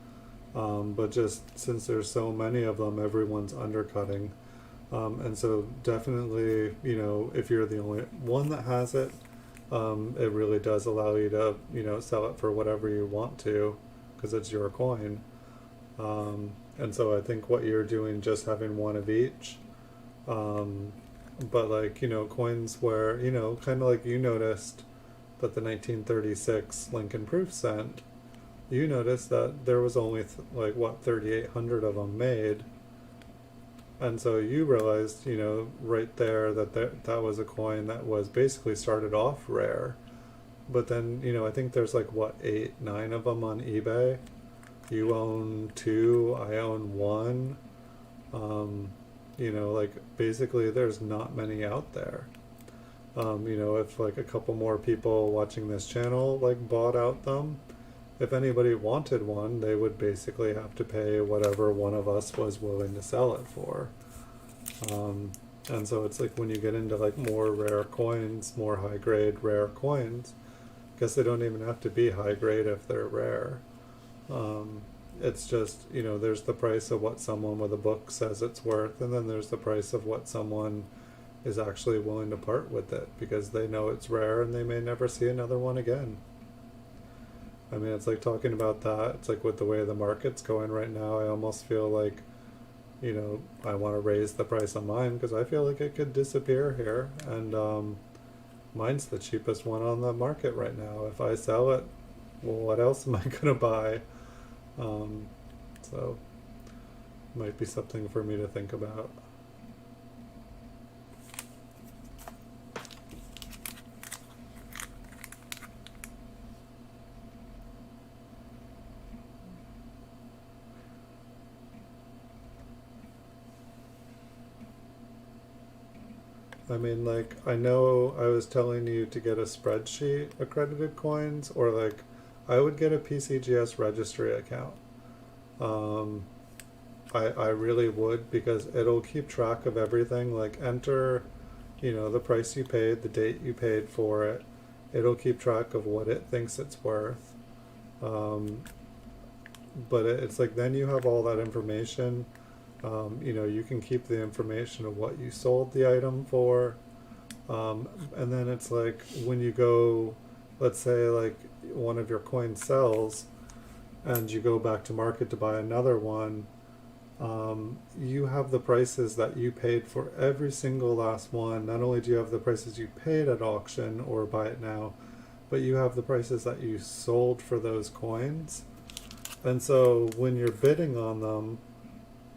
but just since there's so many of them, everyone's undercutting. And so definitely, you know, if you're the only one that has it, it really does allow you to, you know, sell it for whatever you want to, because it's your coin. And so I think what you're doing, just having one of each, but like, you know, coins where, you know, kind of like you noticed that the 1936 Lincoln Proof cent, you noticed that there was only like what, 3,800 of them made, and so you realized, you know, right there that that was a coin that was basically started off rare, but then, you know, I think there's like what, 8, 9 of them on eBay. You own 2, I own 1. You know, like basically there's not many out there. You know, if like a couple more people watching this channel like bought out them, if anybody wanted one, they would basically have to pay whatever one of us was willing to sell it for. And so it's like when you get into like more rare coins, more high grade rare coins, I guess they don't even have to be high grade if they're rare. It's just, you know, there's the price of what someone with a book says it's worth, and then there's the price of what someone is actually willing to part with it because they know it's rare and they may never see another one again. I mean, it's like talking about that. It's like with the way the market's going right now, I almost feel like, you know, I want to raise the price on mine because I feel like it could disappear here. And mine's the cheapest one on the market right now. If I sell it, well, what else am I going to buy? So, might be something for me to think about. I mean, like, I know I was telling you to get a spreadsheet accredited coins, or like, I would get a PCGS registry account. Um, I really would because it'll keep track of everything. Like, enter, you know, the price you paid, the date you paid for it. It'll keep track of what it thinks it's worth. Um, but it's like then you have all that information. You know, you can keep the information of what you sold the item for. And then it's like when you go, let's say like one of your coins sells and you go back to market to buy another one, you have the prices that you paid for every single last one. Not only do you have the prices you paid at auction or buy it now, but you have the prices that you sold for those coins. And so when you're bidding on them,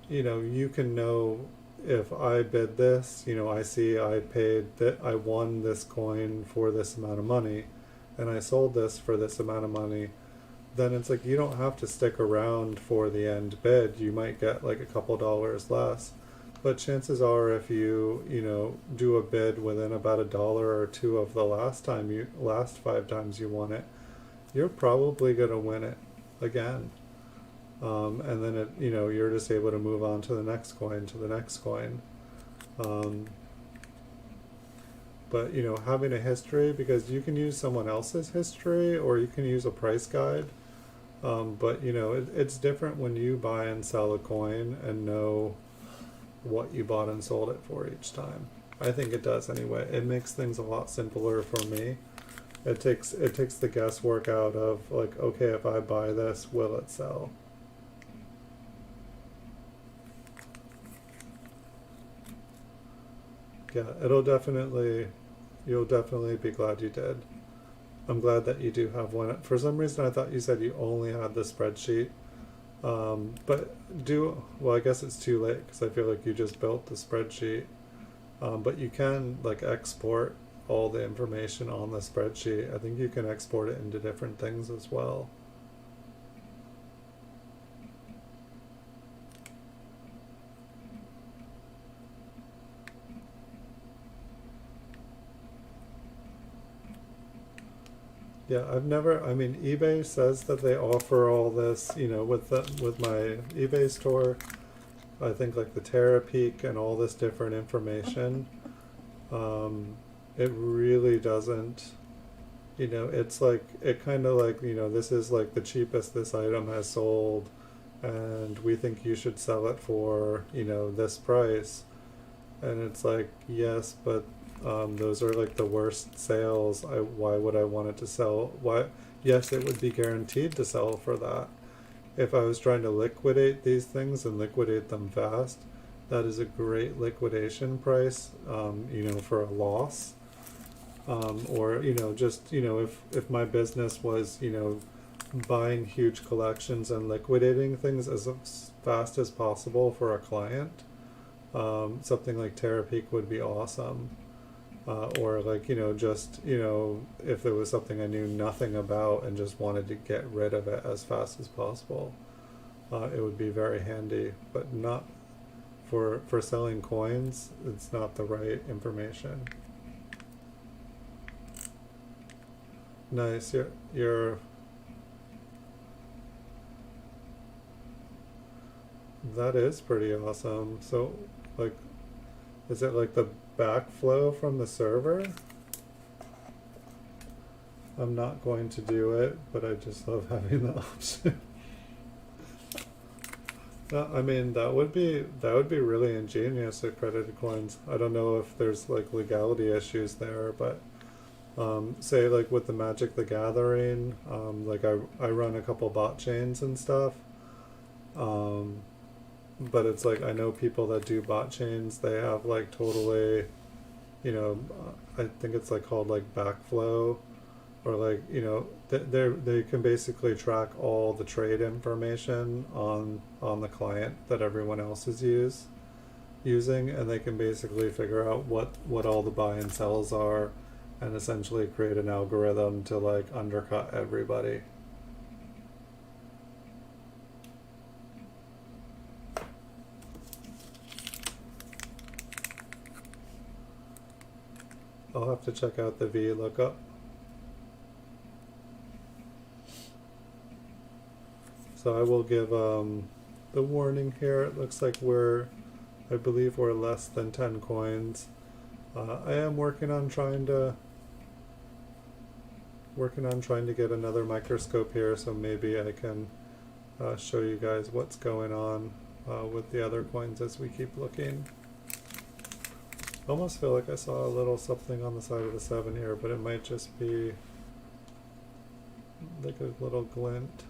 you know, you can know if I bid this, you know, I see I paid that, I won this coin for this amount of money and I sold this for this amount of money, then it's like you don't have to stick around for the end bid. You might get like a couple dollars less, but chances are if you know, do a bid within about $1 or $2 of the last 5 times you won it, you're probably gonna win it again. And then you know, you're just able to move on to the next coin, to the next coin. But you know, having a history, because you can use someone else's history or you can use a price guide. But you know, it's different when you buy and sell a coin and know what you bought and sold it for each time. I think it does anyway. It makes things a lot simpler for me. It takes the guesswork out of like, okay, if I buy this, will it sell? Yeah, you'll definitely be glad you did. I'm glad that you do have one. For some reason, I thought you said you only had the spreadsheet. But well, I guess it's too late because I feel like you just built the spreadsheet. But you can like export all the information on the spreadsheet. I think you can export it into different things as well. Yeah, I mean, eBay says that they offer all this, you know, with my eBay store. I think like the Terapeak and all this different information. It really doesn't, you know, it's like, it kind of like, you know, this is like the cheapest this item has sold, and we think you should sell it for, you know, this price. And it's like, yes, but those are like the worst sales. Why would I want it to sell? Why? Yes, it would be guaranteed to sell for that. If I was trying to liquidate these things and liquidate them fast, that is a great liquidation price, you know, for a loss. Or, you know, just, you know, if my business was, you know, buying huge collections and liquidating things as fast as possible for a client, something like Terapeak would be awesome. Or like, you know, just, you know, if there was something I knew nothing about and just wanted to get rid of it as fast as possible, it would be very handy, but not for selling coins. It's not the right information. Nice. You're That is pretty awesome. So, like, is it like the backflow from the server? I'm not going to do it, but I just love having the option. I mean, that would be really ingenious at Credited Coins. I don't know if there's like legality issues there, but say like with the Magic the Gathering, like I run a couple bot chains and stuff. Um, but it's like I know people that do bot chains. They have like totally, I think it's like called like backflow, or like they can basically track all the trade information on the client that everyone else is using, and they can basically figure out what all the buy and sells are, and essentially create an algorithm to like undercut everybody. I'll have to check out the VLOOKUP. So I will give the warning here. It looks like I believe we're less than 10 coins. I am working on trying to get another microscope here, so maybe I can show you guys what's going on with the other coins as we keep looking. I almost feel like I saw a little something on the side of the 7 here, but it might just be like a little glint.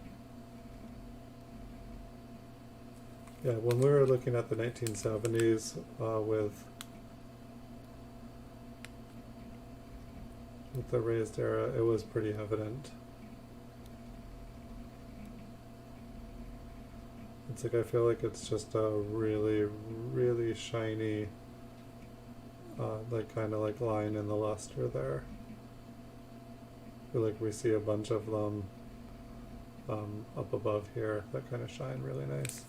Yeah, when we were looking at the 1970s with the raised era, it was pretty evident. It's like I feel like it's just a really, really shiny, like kind of like line in the luster there. I feel like we see a bunch of them up above here that kind of shine really nice.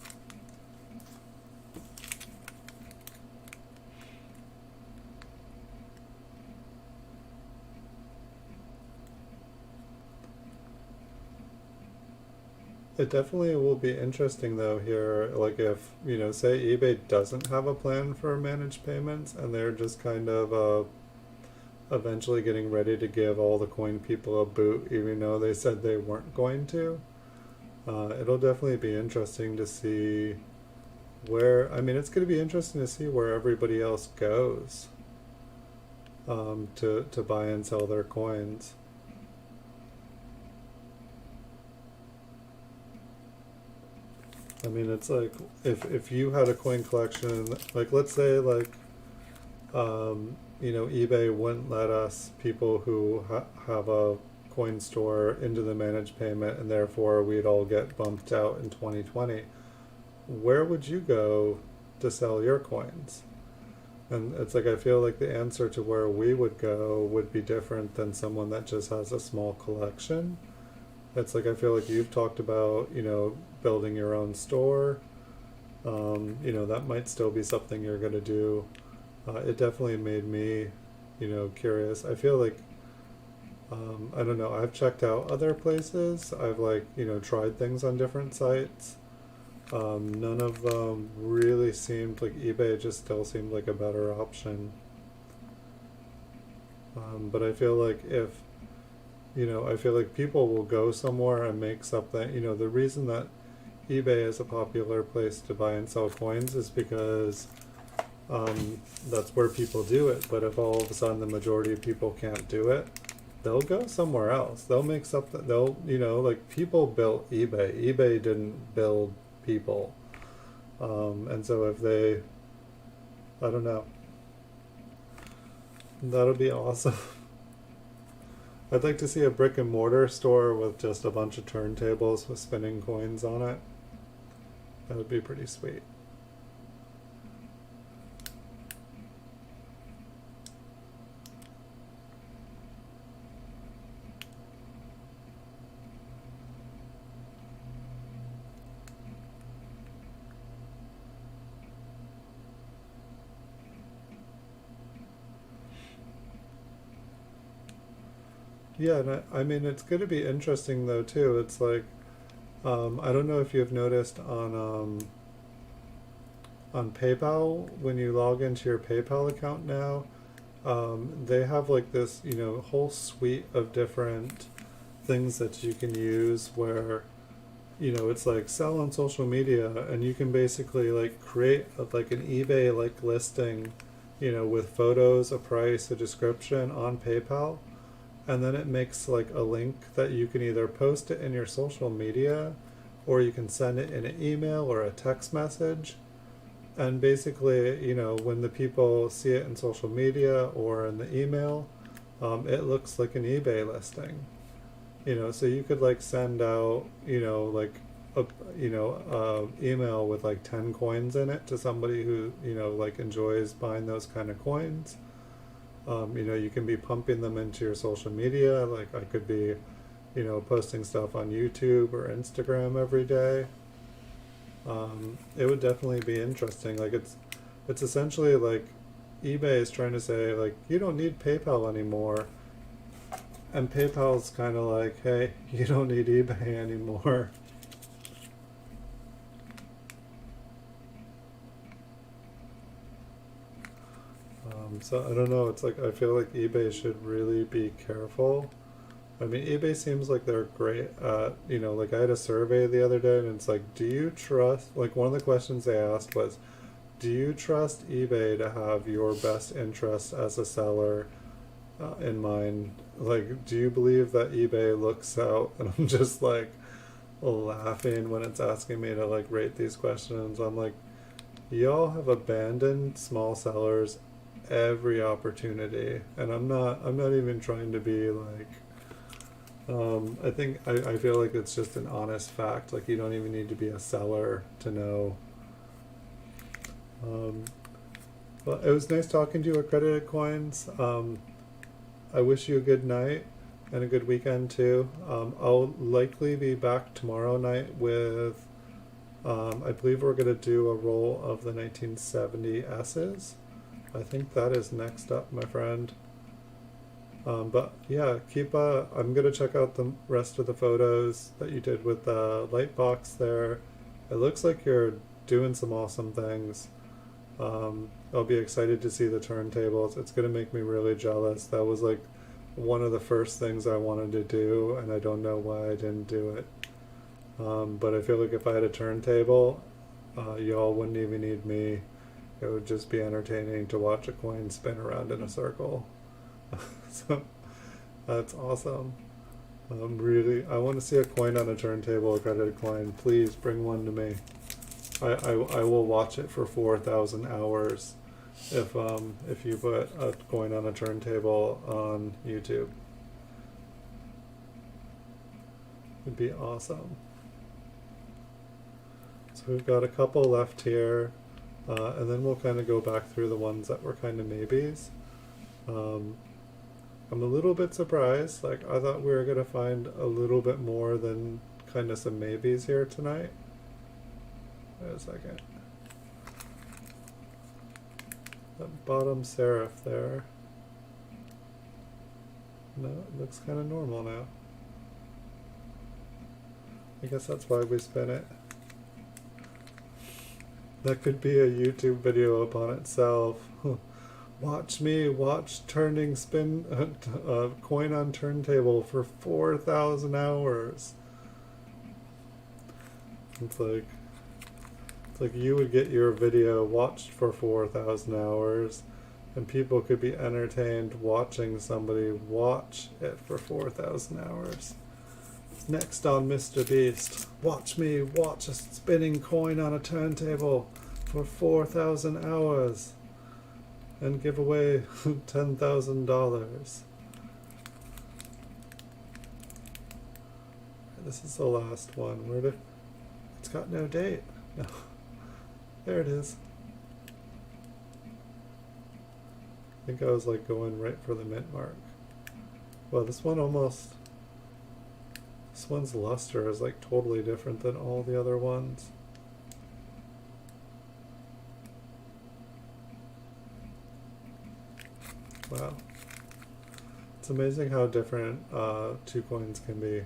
It definitely will be interesting though here, like if, say eBay doesn't have a plan for managed payments and they're just kind of eventually getting ready to give all the coin people a boot even though they said they weren't going to. It'll definitely be interesting to see it's going to be interesting to see where everybody else goes to buy and sell their coins. I mean, it's like if you had a coin collection, like let's say like eBay wouldn't let us people who have a coin store into the managed payment, and therefore we'd all get bumped out in 2020. Where would you go to sell your coins? And it's like I feel like the answer to where we would go would be different than someone that just has a small collection. It's like I feel like you've talked about, building your own store. That might still be something you're going to do. It definitely made me, curious. I feel like, I don't know, I've checked out other places. I've tried things on different sites. None of them really seemed like eBay just still seemed like a better option. But I feel like I feel like people will go somewhere and make something, the reason that eBay is a popular place to buy and sell coins is because that's where people do it. But if all of a sudden the majority of people can't do it, they'll go somewhere else. They'll make something, like people built eBay. eBay didn't build people. And so if I don't know, that'll be awesome. I'd like to see a brick and mortar store with just a bunch of turntables with spinning coins on it. That would be pretty sweet. Yeah, and I mean, it's going to be interesting though too. It's like, I don't know if you've noticed on on PayPal, when you log into your PayPal account now, they have like this, you know, whole suite of different things that you can use where, you know, it's like sell on social media, and you can basically like create like an eBay like listing, you know, with photos, a price, a description on PayPal, and then it makes like a link that you can either post it in your social media, or you can send it in an email or a text message. And basically, you know, when the people see it in social media or in the email, it looks like an eBay listing. You know, so you could like send out, you know, like a, you know, email with like 10 coins in it to somebody who, you know, like enjoys buying those kind of coins. You know, you can be pumping them into your social media. Like I could be, you know, posting stuff on YouTube or Instagram every day. It would definitely be interesting. Like it's essentially like eBay is trying to say like you don't need PayPal anymore, and PayPal's kind of like, hey, you don't need eBay anymore. So I don't know. It's like I feel like eBay should really be careful. I mean, eBay seems like they're great at, you know, like I had a survey the other day, and it's like, do you trust, like one of the questions they asked was, do you trust eBay to have your best interest as a seller in mind? Like, do you believe that eBay looks out? And I'm just like laughing when it's asking me to like rate these questions. I'm like, y'all have abandoned small sellers every opportunity, and I'm not even trying to be like, I feel like it's just an honest fact. Like you don't even need to be a seller to know. Well, it was nice talking to you, Accredited Coins. I wish you a good night and a good weekend too. I'll likely be back tomorrow night with, I believe we're going to do a roll of the 1970 S's. I think that is next up, my friend. But yeah, I'm gonna check out the rest of the photos that you did with the light box there. It looks like you're doing some awesome things. I'll be excited to see the turntables. It's gonna make me really jealous. That was like one of the first things I wanted to do, and I don't know why I didn't do it. But I feel like if I had a turntable, y'all wouldn't even need me. It would just be entertaining to watch a coin spin around in a circle. So that's awesome. I want to see a coin on a turntable, a credit coin. Please bring one to me. I will watch it for 4,000 hours if you put a coin on a turntable on YouTube. It'd be awesome. So we've got a couple left here, and then we'll kind of go back through the ones that were kind of maybes. I'm a little bit surprised. Like I thought we were gonna find a little bit more than kind of some maybes here tonight. Wait a second. That bottom serif there. No, it looks kind of normal now. I guess that's why we spin it. That could be a YouTube video upon itself. Watch me watch turning spin coin on turntable for 4,000 hours. It's like you would get your video watched for 4,000 hours, and people could be entertained watching somebody watch it for 4,000 hours. Next on Mr. Beast, watch me watch a spinning coin on a turntable for 4,000 hours. And give away $10,000. This is the last one. It's got no date. No. There it is. I think I was like going right for the mint mark. Well, this one's luster is like totally different than all the other ones. Wow. It's amazing how different two coins can be.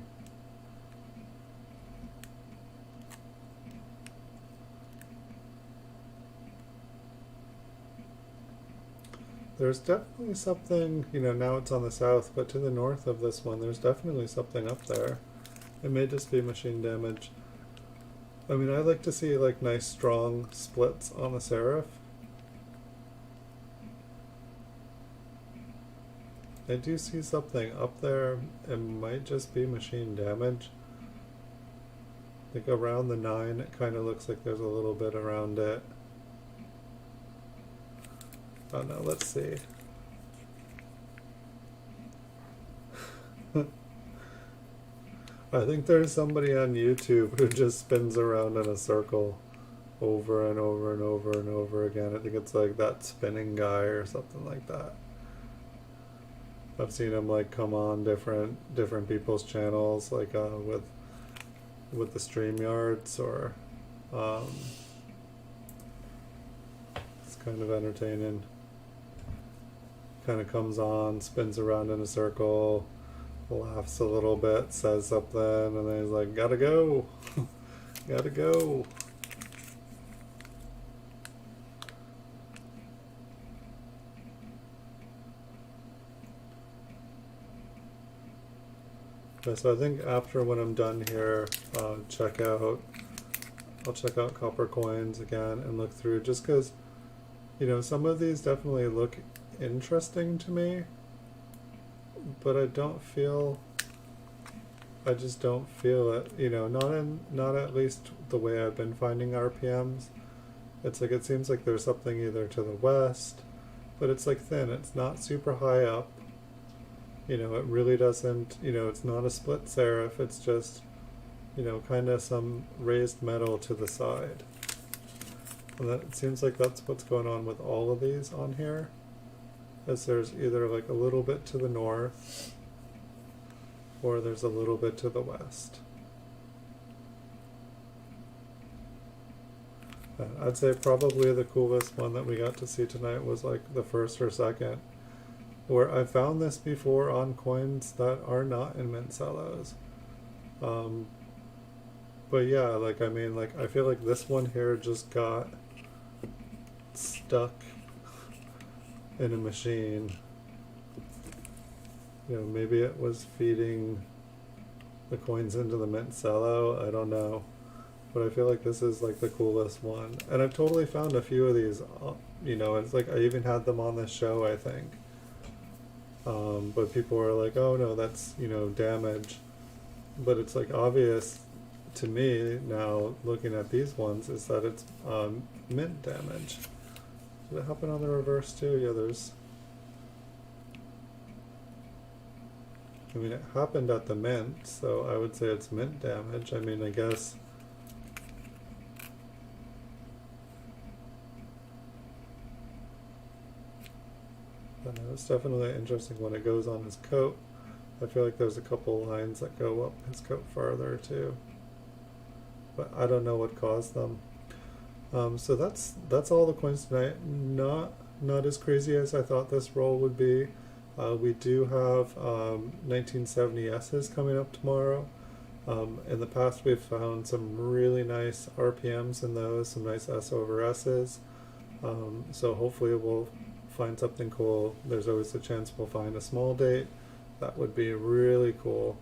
There's definitely something, you know, now it's on the south, but to the north of this one, there's definitely something up there. It may just be machine damage. I mean, I like to see like nice strong splits on the Seraph. I do see something up there. It might just be machine damage. Like around the 9, it kind of looks like there's a little bit around it. Oh no, let's see. I think there's somebody on YouTube who just spins around in a circle over and over and over and over again. I think it's like that spinning guy or something like that. I've seen him like come on different people's channels, like with the StreamYards, or it's kind of entertaining. Kind of comes on, spins around in a circle, laughs a little bit, says something, and then he's like, gotta go. Gotta go. Okay, so I think after, when I'm done here, I'll check out copper coins again and look through, just because, you know, some of these definitely look interesting to me, but I just don't feel it, you know, not at least the way I've been finding RPMs. It's like, it seems like there's something either to the west, but it's like thin, it's not super high up. You know, it really doesn't, you know, it's not a split serif, it's just, you know, kind of some raised metal to the side. And that, it seems like that's what's going on with all of these on here, as there's either like a little bit to the north, or there's a little bit to the west. And I'd say probably the coolest one that we got to see tonight was like the first or second, where I found this before on coins that are not in Mint Cellos. But yeah, like, I mean, like, I feel like this one here just got stuck in a machine. You know, maybe it was feeding the coins into the Mint Cello, I don't know. But I feel like this is like the coolest one. And I've totally found a few of these, you know, it's like I even had them on this show, I think. But people are like, oh no, that's, you know, damage. But it's like obvious to me now, looking at these ones, is that it's mint damage. Did it happen on the reverse too? Yeah, there's... I mean, it happened at the mint, so I would say it's mint damage. I mean, I guess... It's definitely interesting when it goes on his coat. I feel like there's a couple lines that go up his coat farther too, but I don't know what caused them. So that's all the coins tonight. Not as crazy as I thought this roll would be. We do have 1970S's coming up tomorrow. In the past we've found some really nice RPMs in those, some nice S over S's. So hopefully we'll find something cool. There's always a chance we'll find a small date. That would be really cool.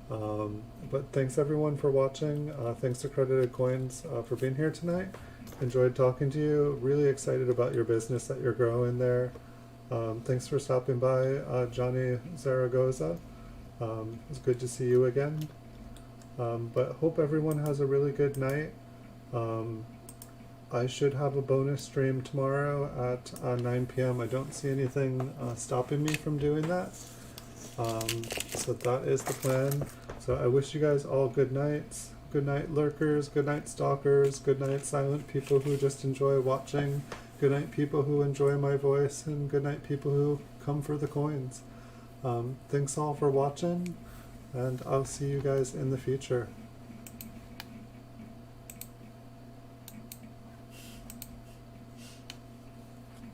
But thanks everyone for watching. Thanks to Credited Coins for being here tonight. Enjoyed talking to you. Really excited about your business that you're growing there. Thanks for stopping by, Johnny Zaragoza. It's good to see you again. But hope everyone has a really good night. I should have a bonus stream tomorrow at 9 p.m. I don't see anything stopping me from doing that. So that is the plan. So I wish you guys all good nights. Good night, lurkers. Good night, stalkers. Good night, silent people who just enjoy watching. Good night, people who enjoy my voice. And good night, people who come for the coins. Thanks all for watching, and I'll see you guys in the future.